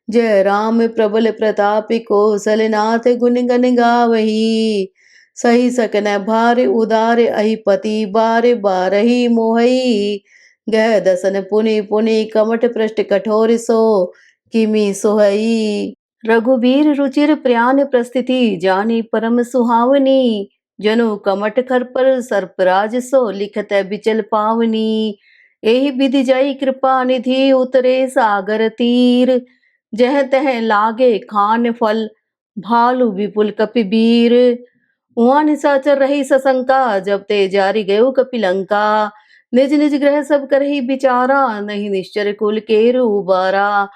जय राम प्रबल प्रतापि कौशलनाथ गुण गण गावही। सही सकन भार उदार अहिपति बार बारही मोहई। गह दसन पुनि पुनि कमठ पृष्ठ कठोर सो किमी सोहई। रघुबीर रुचिर प्रियान प्रस्थिति जानी परम सुहावनी। जनु कमट खर पर सर्पराज सो लिखत बिचल पावनी। एहि विधि जय कृपा निधि उतरे सागर तीर। जह तह लागे खान फल भालु विपुल कपिबीर। उहाँ निशाचर रही सशंका जब ते जारी गयो कपिलंका। निज निज ग्रह सब करही विचारा नहीं निश्चर कुल केरु उबारा।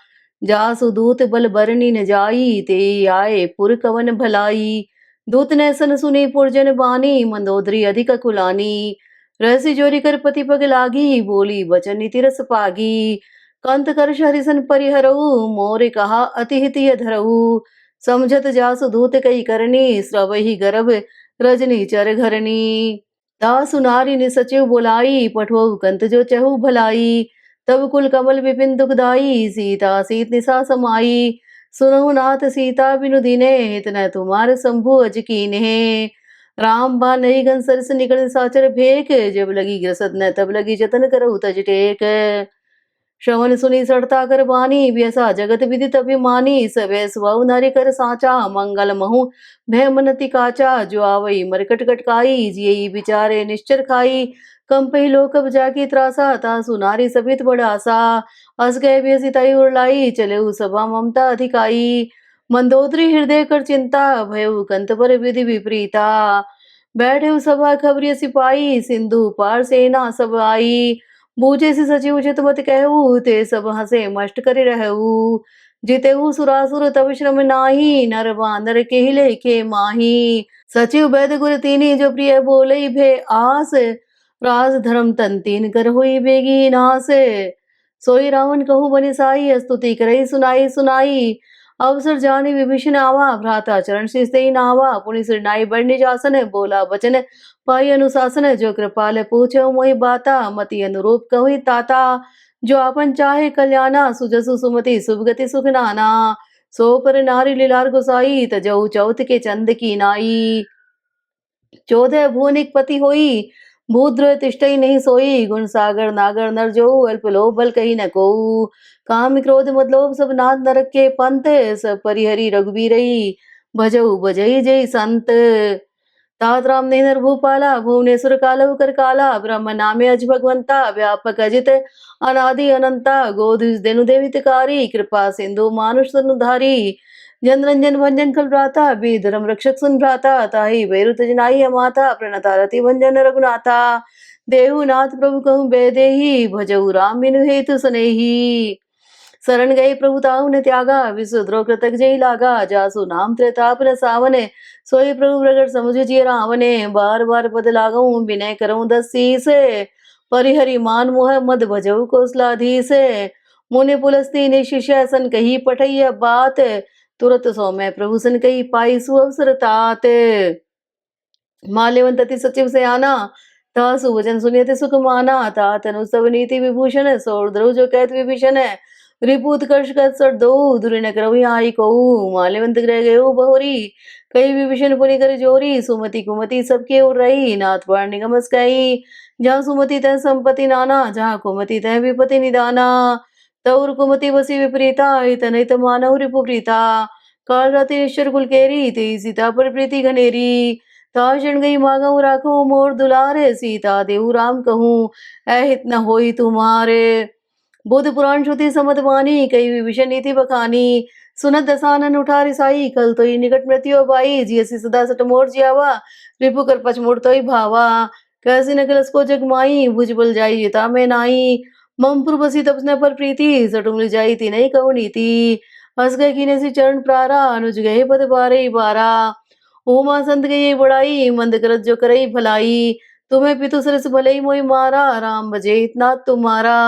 जासु दूत बल बरनी न जाई ते आए पुर कवन भलाई। दूत ने सन सुनी पुरजन बानी मंदोदरी अधिक कुलानी। रहसी जोरी कर पति पग लागी बोली बचन नीति रस पागी। कंत कर हरिसन परिहरऊ मोरे कहा अति हित धरऊ। समझत जासु दूत कई करनी स्रवहि गर्भ रजनी चर घरनी। दासु नारी ने सचिव बुलाई पठवऊ कंत जो चहु भलाई। तब कुल कमल विपिन दुखदाई सीता सीत निशा समाई। सुनहु नाथ सीता बिनु दीने हित न तुम्हार शंभु अज कीन्हे। राम बा नहीं घन सरस निकल साचर भेक जब लगी ग्रसत न तब लगी जतन करहु तज टेक। श्रवण सुनी सड़ता कर बानी व्यसा जगत विदित अभिमानी। सभय सुबाहु नारी कर साचा मंगल महु भय मनति काचा। जो आवई मरकट कटकाई जियई विचारे निश्चर खाई। कंपही लोकब जाकी त्रासा तासु नारी सभित बड़ासा। अस गए व्यसिताई उरलाई चले सभा ममता अधिकाई। मंदोदरी हृदय कर चिंता भयउ कंत पर विधि विपरीता। बैठे सभा खबरिय सिपाही सिंधु पार सेना सब आई। बूझे से सचिव चित मत कहू ते सब हंसे मष्ट करे रहू। जितेहु सुरासुर तब श्रम नाही नर बांदर के लेखे माही। सचिव वैद गुर तीनी जो प्रिय बोले भे आस। राज धर्म तन तीन कर हुई बेगी नास। सोई रावण कहूँ बनि साई स्तुति करई सुनाई सुनाई। अवसर जानी विभीषण आवा भ्राता चरण शिष्य नावा। पुनि सिर नाई बढ़ जासन बोला बचन पाई अनुशासन। जो कृपाल पूछो मोहि बाता मति अनुरूप कहु ताता। जो आपन चाहे कल्याणा सुजसु सुमति सुभगति सुख नाना। सो पर नारी लीलार गोसाई तजऊ चौथ के चंद की नाई। 14 भुवनिक पति होई भूद्र तिष्ठई नहीं सोई। गुण सागर नागर नर जो अल्प लोभ बल कही न को। काम क्रोध मत लोभ सब नाथ नरक के पंथ। सब परिहरी रघुबीरई भजऊ बजई जय संत। तात राम नेहर भूपाला भुवनेश्वर कालव कर काला। ब्रह्म नामे अज भगवंता व्यापक अजित अनादि अनंता। गोदिस देनु देवितकारी कृपा सिंधु मानुष तनुधारी। जन रंजन भंजन खल भ्राता धर्म रक्षक सुन भ्राता। ताहि भैरु तजनाई माता प्रणता रति भंजन रघुनाथा। देहु नाथ प्रभु कहूँ बेदेही भजऊ राम बिनु हेतु सनेही। शरण गए प्रभु ताहु ने त्यागा विश्वद्रोह कृतक जय लागा। जासु नाम त्रेताप न सावने सोई प्रभु प्रगट समुझ जिय रावने। बार बार पद लागऊ विनय करऊँ दसीस। परिहरि मान मोह मद भजऊ कौशलाधीश। मुनि पुलस्ती ने शिष्य सन कही पठैया बात। तुरत सो मैं प्रभु सन कही पाई सुअवसर तात। माल्यवंत अति सचिव से आना तासु वचन सुनियते सुख माना। तात अनुस्तव नीति विभूषण सोर द्रव जो कहत विभीषण। रिपुत कर्ष कर सर दो दुरी न करवी आई कहू माल्यवंत ग्रह गयो बहुरी कई विभीषण पुनि कर जोरी सुमति कुमति सबके उर रही नाथ बाण निगमस कही जहाँ सुमति तह संपत्ति नाना जहाँ कुमति तह विपति निदाना तौर कुमति बसी विपरीता तनहित मानव रिपु प्रीता काल राति निश्चर कुलकेरी ते सीता पर प्रीति घनेरी ताशण गई मांगऊ राखो मोर दुलारे सीता देऊ राम कहूँ ऐहित न होई तुम्हारे बुद्ध पुराण श्रुति समद वाणी कई विभीषण नीति बखानी सुनत दसानन उठा रिसाई कल तो ही निकट मृत्यु बाई जियसी सदा सट मोर जियावा रिपु कर पच मोड़ तो ही भावा कैसी न कलस को जगमाई भुज बल जाई जिता में नाई ममपुर बसी तपस्ना पर प्रीति सटुमल जाई ती नहीं कहु नीति हंस गए कीने से चरण प्रारा अनुज गए पद बारे बारा ओमा संत गई बड़ाई मंद करत जो करई भलाई तुम्हें पितु सरस भले मोई मारा राम बजे इतना तुम्हारा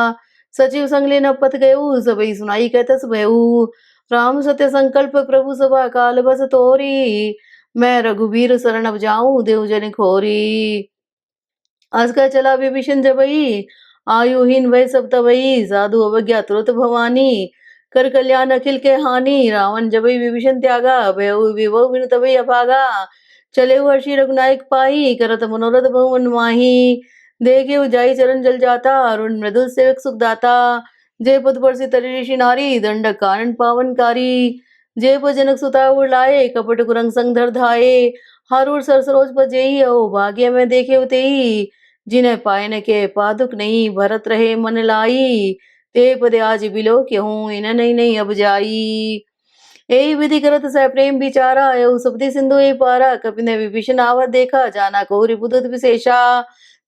सचिव संगले न पत गयऊ सबई सुनाई कहतस भयऊ राम सत्य संकल्प प्रभु सभा काल बस तोरी मैं रघुवीर शरण अब जाऊं देव जन खोरी आज का चला विभीषण जबई आयुहीन भय सब तबई साधु अवज्ञा तुरत भवानी कर कल्याण अखिल के हानि रावण जबई विभीषण त्यागा भयउ विभव बिनु तबई अभागा चले हर्षि रघुनायक पाई करत मनोरथ भवन माही देखे उजाई चरण जल जाता अरुण मृदुल सेवक सुखदाता जय पद पर से तरी ऋषि नारी दंड कारण पावनकारी जय पद जनक सुता लाए कपट कुरंग संग धर धाये हारूर सर सरोज बजेई ओ भाग्य में देखे उतेई जिन्हें पाए न के पादुक नहीं भरत रहे मन लाई ते पदे आज बिलो क्यों इन नहीं नहीं अब जाई यही विधि करत सह प्रेम बिचारा यऊ सपति सिंधु ये पारा कपि ने विभीषण आवत देखा जाना कौरी बुदुत विशेषा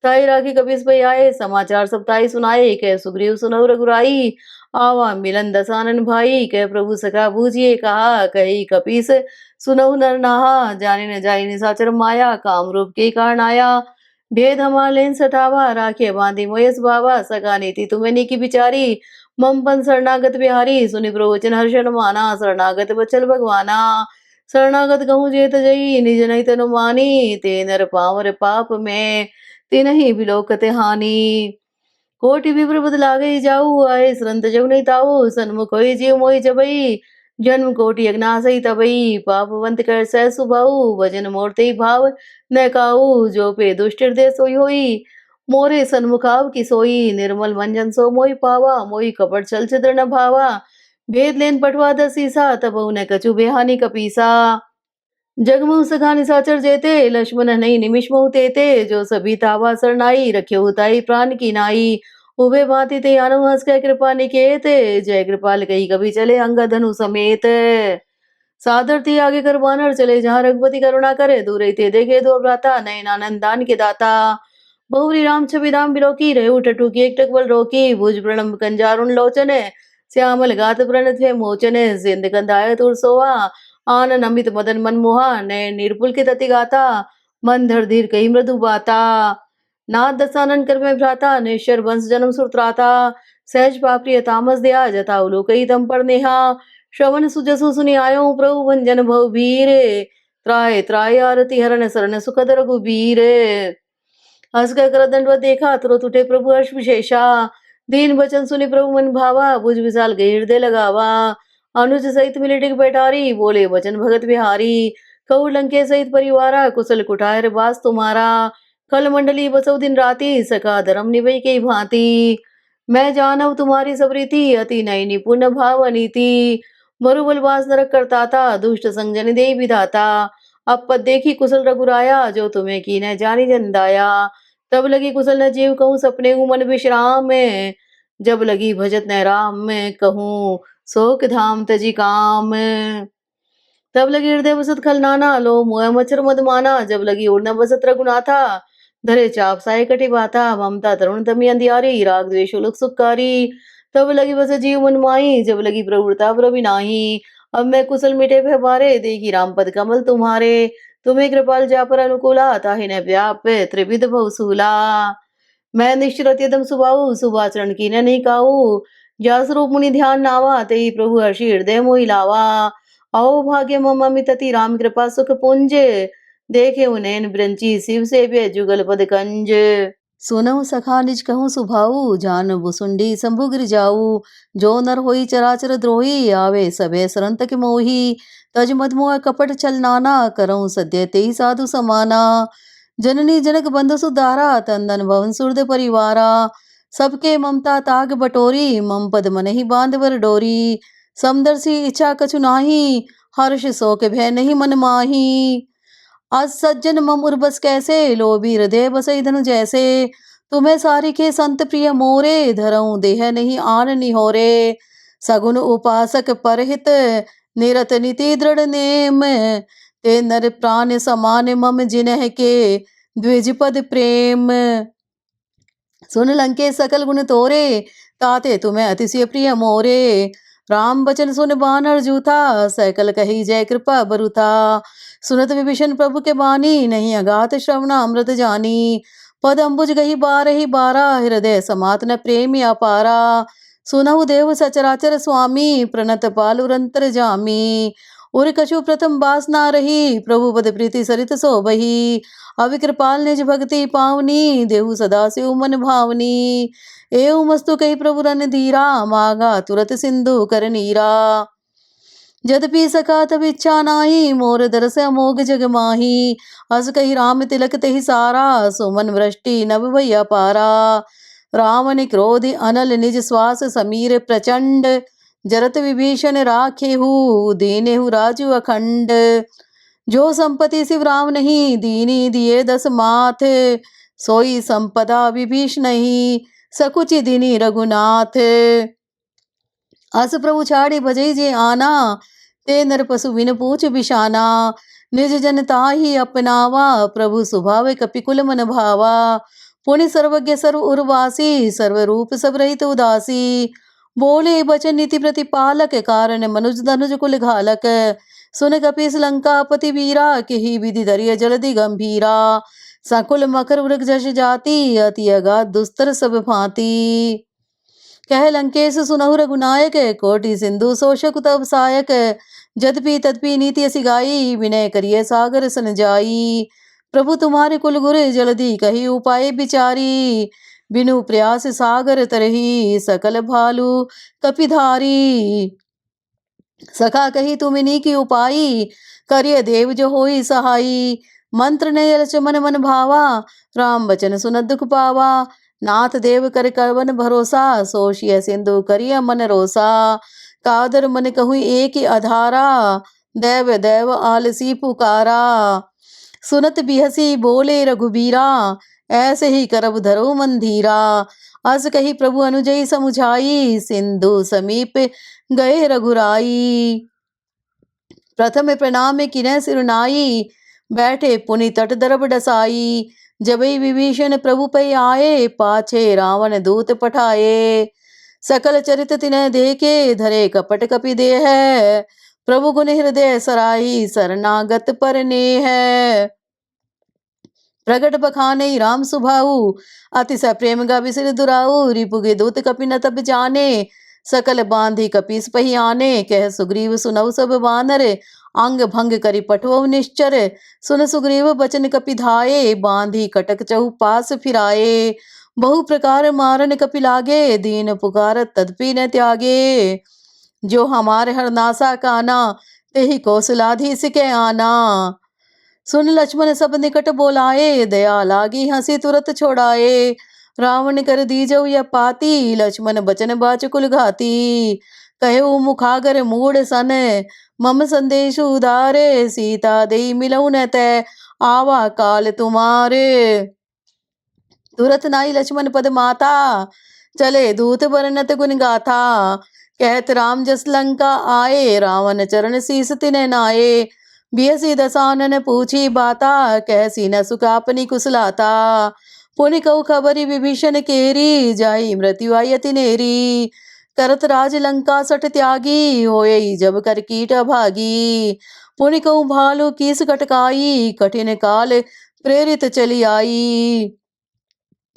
ताई राखी कपिस पे आए समाचार सब ताई सुनाए कह सुग्रीव सुनऊ रघुराई आवा मिलन दसानन भाई कह प्रभु सखा बूझिए कहा कही कपीस सुनऊ नर नहा जाने न जाई निशाचर माया काम रूप के कारण आया भेद हमालेन सठावा राखे बांधी मोयस बाबा सका नीति तुम्हें नी की बिचारी ममपन शरणागत बिहारी सुनि प्रवचन हर्षण माना शरणागत बचल भगवाना शरणागत कहूँ जेत जई निज नहीं तनु मानी ते नर पावर पाप में तीन ही बिलोकते हानि कोटि विप्र बदला गई जाऊ आए श्रंत जग नहीं ताऊ सन्मुख होई जीव मोहि जबई जन्म कोटि अग्ना सही तबई पापवंत कर सह सुभाऊ भजन मूर्ति भाव न काऊ जो पे दुष्ट हृदय सोई होई मोरे सन्मुखाव की सोई निर्मल मंजन सो मोहि पावा मोहि कपट चल चिद्र न भावा भेद लेन पटवा दसीसा तब न कछु बेहानि कपीसा जगमु सखा निसाचर जेते लक्ष्मण नहीं निमिष महु तेते जो सभी तावा सरनाई रखे उताई प्राण की नाई उभे भांति ते अनु हंस के कृपा निकेत जय कृपाल कही कभी चले अंग धनु समेत सादर थी आगे कर बानर चले जहाँ रघुपति करुणा करे दूर ते देखे दो भ्राता नयन आनंद दान के दाता बहुरी राम छवि राम बिलोकी रहे उठू की एक टकबल रोकी भुज प्रणम कंजारुण लोचन श्यामल गात प्रणत है मोचन जिंद कंदाय तुर सोवा आनन अमित मदन मनमोहा नय निर्पुल के तति गाता मन धर धीर कही मृदु बाता नाथ दसानन कर में भ्राता निश्चर वंश जन्म सुत्राता सहज पाप्रिय तामस दया जता उलोकई तम पर नेहा श्रवण सुजसु सुनि आयो प्रभु भंजन भव वीर त्राय त्राय आरती हरण शरण सुखद रघुबीर हंस कर दंडवत देखा तुरंत उठे प्रभु हर्ष विशेषा दीन बचन सुनि प्रभु मन भावा भुज विशाल गए हृदय लगावा अनुज सहित मिले टिक बैठारी बोले वचन भगत बिहारी कऊ लंके सहित परिवारा कुशल कुठार बास तुम्हारा कल मंडली बसो दिन राती सका धर्म निभई के भांति मैं जानव तुम्हारी सबरीति अति नई निपुण भाव नीति मरुबल वास नरक करताता दुष्ट संजन दे विधाता अब पद देखी कुशल रघुराया जो तुम्हें की न जानी जंदाया तब लगी कुशल न जीव कहूँ सपने हूँ मन विश्राम में जब लगी भजत न राम में कहूँ शोक धाम तजी काम तब लगी हृदय बसत खलनाना लो मोह मच्छर मद माना जब लगी उड़ना बसत रघुनाथा धरे चाप साय कटी बाथा ममता तरुण तमी अंधियारी राग द्वेष उलक सुखकारी तब लगी बस जीव मन माही जब लगी प्रवृत्ता प्रभि नाही अब मैं कुशल मिटे व्यवहारे देखी राम पद कमल तुम्हारे तुम्हें कृपाल जा पर अनुकूला ताहि न व्याप त्रिविध भवसूला मैं निश्चरत यदम सुबाऊ सुभाचरण की न नहीं काऊ जास रूप मुनि ध्यान नावा ते प्रभु हर्षि हृदय मोहि लावा आओ भाग्य मम अमित अति राम कृपा सुख पुंज देखे उनैन ब्रंची शिव से जुगल पद कंज सुनहु सखा निज कहूँ सुभाऊ, जान बुसुंडी शंभु गिर जाऊ। जो नर होई चराचर द्रोही, आवे सबे शरण तक मोही। तज मदमोह कपट छल नाना, करऊँ सद्य तेहि साधु समाना। जननी जनक बंधु सुधारा, तंदन भवन सुरद परिवारा। सबके ममता ताग बटोरी, मम पद मन ही बांधवर डोरी। समदर्शी इच्छा कछु नाही, हर्ष शोक भय नहीं मन माही। आज सज्जन मम उर्बस कैसे, लोभी हृदय बसई धनु जैसे। तुम्हें सारी के संत प्रिय मोरे, धरऊं देह नहीं आन निहोरे। सगुन उपासक परहित, निरत नीति दृढ़ नेम। ते नर प्राण समान मम जिनह के, द्विज पद प्रेम। सुन लंके सकल गुण तोरे, ताते तुम्हें अतिशय प्रिय मोरे। राम बचन सुन बानर जूथा, सकल कही जय कृपा बरुथा। सुनत विभीषण प्रभु के बानी, नहीं अगात श्रवण अमृत जानी। पद अम्बुज गही बारही बारा, हृदय समात न प्रेमी अपारा। सुनहु देव सचराचर स्वामी, प्रणत पालुरंतर जामी। उर कछु प्रथम बास ना रही, प्रभु पद प्रीति सरित सो बही। अवि कृपाल निज भक्ति पावनी, देहु सदा शिव मन भावनी। एवं मस्तु कही प्रभु रन धीरा, मागा तुरत सिंधु कर नीरा। यद्यपि सका तब इच्छा नाही, मोर दरस अमोघ जग माही। अस कही राम तिलक तेहि सारा, सुमन वृष्टि नभ भैया पारा। रावण क्रोध अनल निज श्वास, समीर प्रचंड। जरत विभीषण राखेहु, दीनेहु राजु अखंड। जो संपत्ति शिव राम नहीं, दीनी दिए दस माथ। सोई संपदा विभीषण नहीं, सकुचि दीनी रघुनाथ। अस प्रभु छाड़ी भजई जे आना, ते नर पशु बिन पूछ बिशाना। निज जन ताहि अपनावा, प्रभु स्वभाव कपिकुल मन भावा। पुण्य सर्वज्ञ सर्व उर्वासी, सर्व रूप सब रहित उदासी। बोले बचन नीति प्रतिपालक, कारण मनुज धनुज कुल घालक। सुन कपीस लंकापति वीरा, केहि विधि धरिय जलधि गंभीरा। सकुल मकर वृग जश जाति, अति अगाध दुस्तर सब भांति। कह लंकेश सुनहु रघुनायक, कोटि सिंधु शोषक तब सायक। जदपि तदपि नीति असि गाई, विनय करिय सागर सन जाई। प्रभु तुम्हारे कुल गुर, जल्दी कही उपाय विचारी। बिनु प्रयास सागर तरही, सकल भालू कपिधारी। सखा कही तुम इन्हीं की उपाई, करिय देव जो होई सहाई। मंत्र ने लक्ष्मण मन भावा, राम बचन सुन दुख पावा। नाथ देव कर कवन भरोसा, सोशिय सिंधु करिय मन रोसा। कादर मन कहूँ एक ही आधारा, देव देव आलसी पुकारा। सुनत बिहसी बोले रघुबीरा, ऐसे ही करब धरो मन धीरा। अस कही प्रभु अनुजयी समुझाई, सिंधु समीप गए रघुराई। प्रथम प्रणाम किने सिरुनाई, बैठे पुनि तट दरब डसाई। जबई विभीषण प्रभु पै आए, पाछे रावण दूत पठाए। सकल चरित तिन्ह देखे, धरे कपट कपि देह। प्रभु गुण हृदय सराही, शरणागत पर नेह। प्रगट बखाने राम सुभाऊ, अतिशय प्रेम गा बिसिर दुराऊ। रिपुगे दूत कपि न तब जाने, सकल बांधी कपीस पही आने। कह सुग्रीव सुनऊ सब बानर, अंग भंग करि पठवऊ निश्चर। सुन सुग्रीव बचन कपि धाये, बांधी कटक चहु पास फिराए। बहु प्रकार मारन कपि लागे, दीन पुकारत तदपि न त्यागे। जो हमारे हरनासा काना, तेहि कौशलाधीश के आना। सुन लक्ष्मण सब निकट बोलाए, दया लागी हंसी तुरत छोड़ाए। रावण कर दीजऊ यह पाती, लक्ष्मण बचन बाचकुल घाती। कहु मुखागर मूड सन, मम संदेश उदारे। सीता देई मिलऊ न तै, आवा काल तुम्हारे। तुरत नाई लक्ष्मण पद माता, चले दूत बरनत गुण गाथा। कहत राम जस लंका आए, रावण चरण शीस तिन्ह नाये। बियसी दसानन पूछी बाता, कहसी न सुख अपनी कुशलाता। पुनि कहु खबरी विभीषण केरी, जाई मृत्यु आई अति नेरी। करत राज लंका सठ त्यागी, होए जब कर कीट अभागी। पुनि कहु भालू कीस कटकाई, कठिन काल प्रेरित चली आई।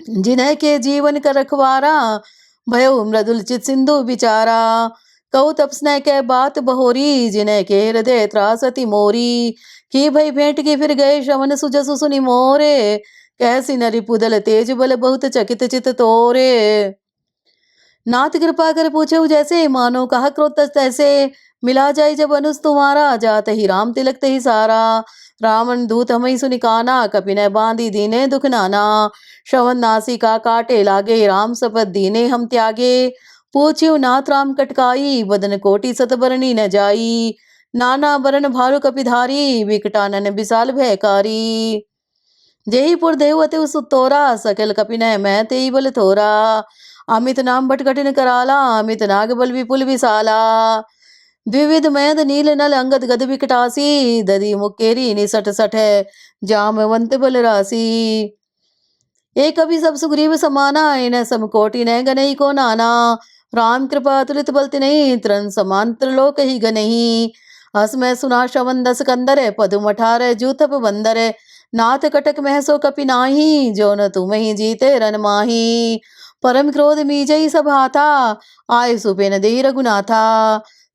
जिन्ह के जीवन कर रखवारा, भयो मृदुल चित सिंधु विचारा। कहु तपस्ना के बात बहोरी, जिन्ह के हृदय त्रास अति मोरी। की भई भेंट की फिर गए, श्रवण सुजसु सुनि मोरे। कैसी नरी पुदल तेज बल बहुत चकित चित तोरे। नाथ कृपा कर पूछे जैसे मानो कहा क्रोध तैसे। मिला जाए जब अनुज तुम्हारा जात ही राम तिलक ही सारा। रावण दूत हमें सुनिकाना कपि न बांधी दीने दुख नाना। श्रवण नासिका काटे लागे राम शपथ दीने हम त्यागे। पूछ्यु नाथ राम कटकाई बदन कोटि सतबरनी न जाई। नाना बरन भालु कपिधारी विकटानन विशाल भयकारी। जेहि पुर देहु अति सुतोरा सकल कपिनय मैं तेई बल थोरा। अमित नाम बट कठिन कराला अमित नाग बल विपुल विशाला। द्विविध मैद नील नल अंगद गद विकटासी दधि मुकेरी निसट सठ जामवंत बल राशि। एक कवि सब सुग्रीव समाना इन सम कोटि न गनई को नाना। राम कृपा तुलित बलति नहीं त्रन समांतर लोक ही गनही। हस मैं सुना श्रवण दस कंदर पदुम 18 जूथप बंदर। नाथ कटक महसो कपि नाही जो न तुम ही जीते रन माही। परम क्रोध मीजई सब हाथा आय सुपेन दे रघुनाथा।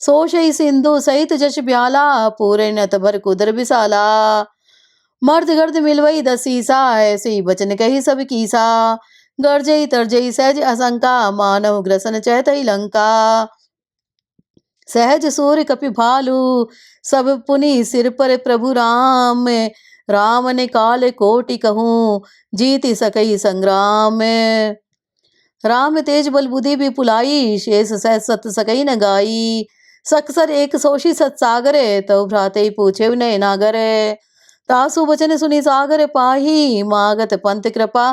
सोशई सिंधु सहित जश ब्याला पूरे नत भर कुदर विशाला। मर्द गर्द मिलवई दसीसा ऐसे ही बचन कही सब कीसा। गर्जई तरजई सहज असंका मानव ग्रसन चहतई लंका। सहज सूर्य कपि भालू सब पुनि सिर पर प्रभु राम। राम ने काल कोटि कहूँ जीति सकई संग्राम। राम तेज बल बुद्धि भी पुलाई शेष सह सत सकई न गाई। सकसर एक सोशी सत सागरे तो भ्राते पूछे नय नागरे। तासु बचन सुनी सागर पाही मागत पंथ कृपा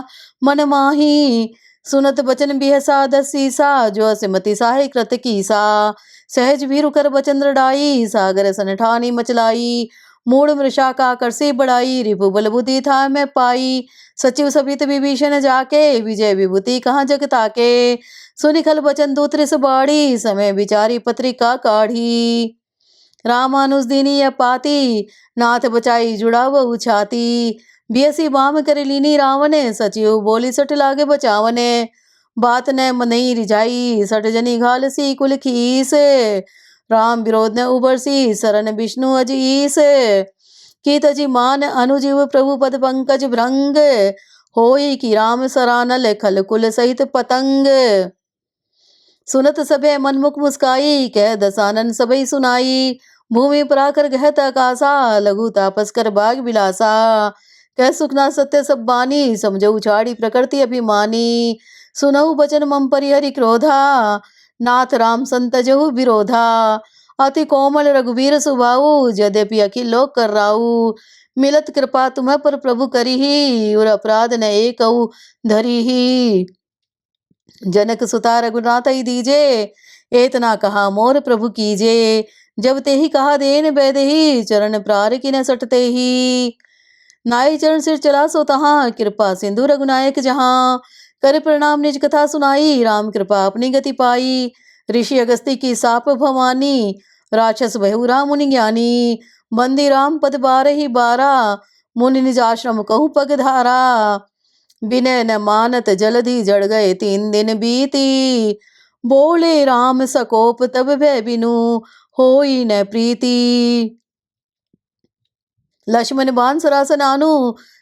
मन माही। सुनत बचन बिहसा दसीसा जो सिमति साहे कृत कीसा। सहज भीरु कर बचन रडाई सागर सन ठानी मचलाई। मूड मृषा का करसी बढ़ाई रिपु बल बुद्धि था मैं पाई। सचिव सभित विभीषण जाके विजय विभूति कहाँ जग ताके। सुनिखल बचन दूत्रिस बाड़ी समय विचारी पत्रिका काढ़ी। रामानुज दीनी या पाती नाथ बचाई जुड़ा वो छाती। बियसी बाम कर लीनी रावने सचिव बोली सट लागे बचावने। बात न मनई रिझाई सट जनी घाल सी कुल खीस। राम विरोध न उबरसी शरण विष्णु अजीस। की तजी मान अनुजीव प्रभु पद पंकज भृंग। होई की राम सरानल खल कुल सहित पतंग। सुनत सबे मनमुख मुस्काई कह दसानन सबई सुनाई। भूमि पराकर गहत आकाशा लघु तापस कर बाग बिलासा। कह सुखना सत्य सब बानी समझो उछाड़ी प्रकृति अभिमानी। सुनहु बचन मम परिहरि क्रोधा नाथ राम संत जहु विरोधा। अति कोमल रघुवीर सुभाऊ यद्यपि अखिल लोक कर राऊ। मिलत कृपा तुम्हें पर प्रभु करिही और अपराध न एकऊ धरिही। जनक सुता रघुनाथ ही दीजे एतना कहा मोर प्रभु कीजे। जब ते ही कहा देन बैदही चरण प्रार की न सटते ही। नाई चरण सिर चला सो तहाँ कृपा सिंधु रघुनायक जहाँ। कर प्रणाम निज कथा सुनाई राम कृपा अपनी गति पाई। ऋषि अगस्ती की साप भवानी राक्षस बहु राम मुनि ज्ञानी। बंदी राम पद 12 ही 12 मुनि निज आश्रम कहूँ पग धारा। बिनय न मानत जलधि जड़ गए 3 दिन बीती। बोले राम सकोप तब भय बिनु होई न प्रीति। लक्ष्मण बान सरासन आनु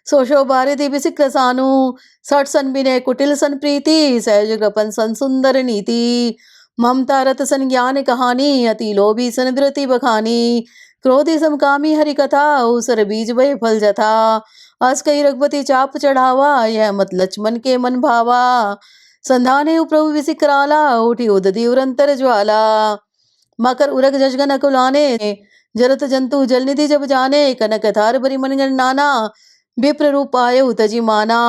सोशो बारिधि बिसिक रसानु। 60 सन बिनय कुटिल सन प्रीति सहज कृपन सन सुंदर नीति। ममता रत सन ज्ञान कहानी अति लोभी सन विरति बखानी। क्रोधी समकामी हरि कथा उसर बीज भय फल जथा। अस कई रघुपति चाप चढ़ावा यह मत लक्ष्मण के मन भावा। संधाने प्रभु विसिक कराला उठी उदधि उरंतर ज्वाला। मकर उरग जजगन अकुलाने जरत जंतु जलनिधि जब जाने। कनक थार बरी मनगण नाना विप्र रूप आये तजी माना।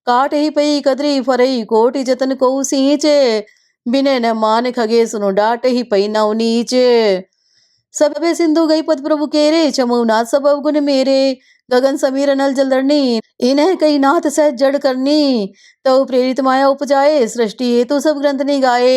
काट ही पई कदरी फरई कोटि जतन को सींचे। बिने न मान खगे सुनो डाट ही पई नव नीच। सबे सिंधु गई पद प्रभु केरे चमु नाथ सब अवगुण मेरे। गगन समीर नल जलधरनी इन्हें कई नाथ सहज जड़ करनी। तो प्रेरित माया उपजाए सृष्टि हेतु सब ग्रंथ नहीं गाए।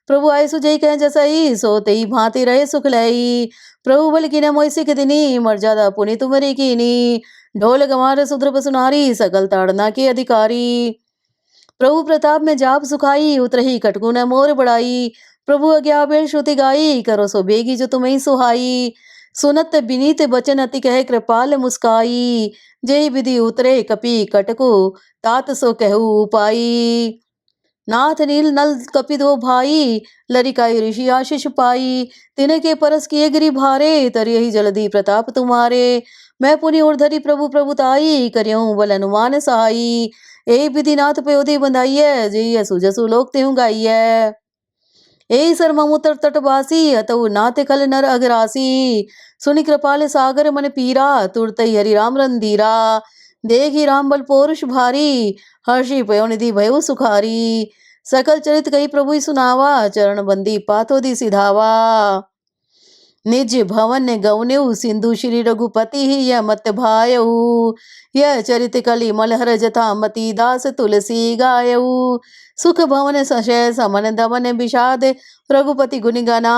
प्रभु आय सुजय कह जसई सो तई भांति रहे सुख लई। प्रभु बल की न मोय सिख दिनी मर्यादा पुनि तुमरी कीनी। ढोल गंवार सुद्र सुनारी सकल ताड़ना के अधिकारी। प्रभु प्रताप में जाप सुखाई उतरही कटकु न मोर बढ़ाई। प्रभु अज्ञा बेल श्रुति गाई करो सो बेगी जो तुम्हें सुहाई। सुनत विनीत बचन अति कहे कृपाल मुस्काई। जेहि विधि उतरे कपि कटको तात सो कहू उपाई। नाथ नील नल कपि दो भाई लरिकाई ऋषि आशीष पाई। तिनके परस किए गिरि भारे तर यही जलधि प्रताप तुम्हारे। मैं पुनि उर्धरि प्रभु प्रभुताई करियऊँ बल अनुमान सहाई। ए विधि नाथ पयोधि बंधाइय जय सुजसु लोक त्यों गाइय। ए सर्वमुत्र तटवासी अतउ नाथ कल नर अगरासी। सुनि कृपाल सागर मन पीरा तुरतई हरि राम रंधीरा। देखी राम बल पौरुष भारी हर्षि पयो निधि भयो सुखारी। सकल चरित कही प्रभु सुनावा चरण बंदी पाथो दी सिधावा। निज भवन गौनेऊ सिंधु श्री रघुपति ही यह मत भायऊ। यह चरित कली मलहर जथा मति दास तुलसी गायऊ। सुख भवन सशय समन दमन विषाद रघुपति गुण गना।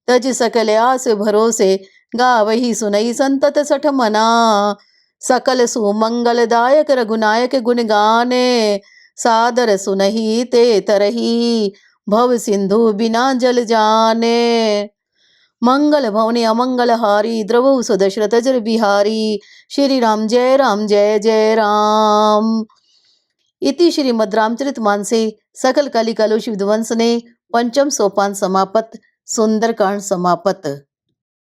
तज सकल आस भरोसे गावही सुनई संतत सठ मना। सकल सुमंगलदायक रघुनायक गुण गाने। सादर सुनहि ते तरही भव सिंधु बिना जल जाने। मंगल भवनी अमंगल हारी द्रवहु सुदशरथ जर बिहारी। श्री राम जय जय राम। इति श्रीमद् रामचरितमानसे सकल कलिकलुष विध्वंसने पंचम सोपान समापत सुंदरकांड समापत।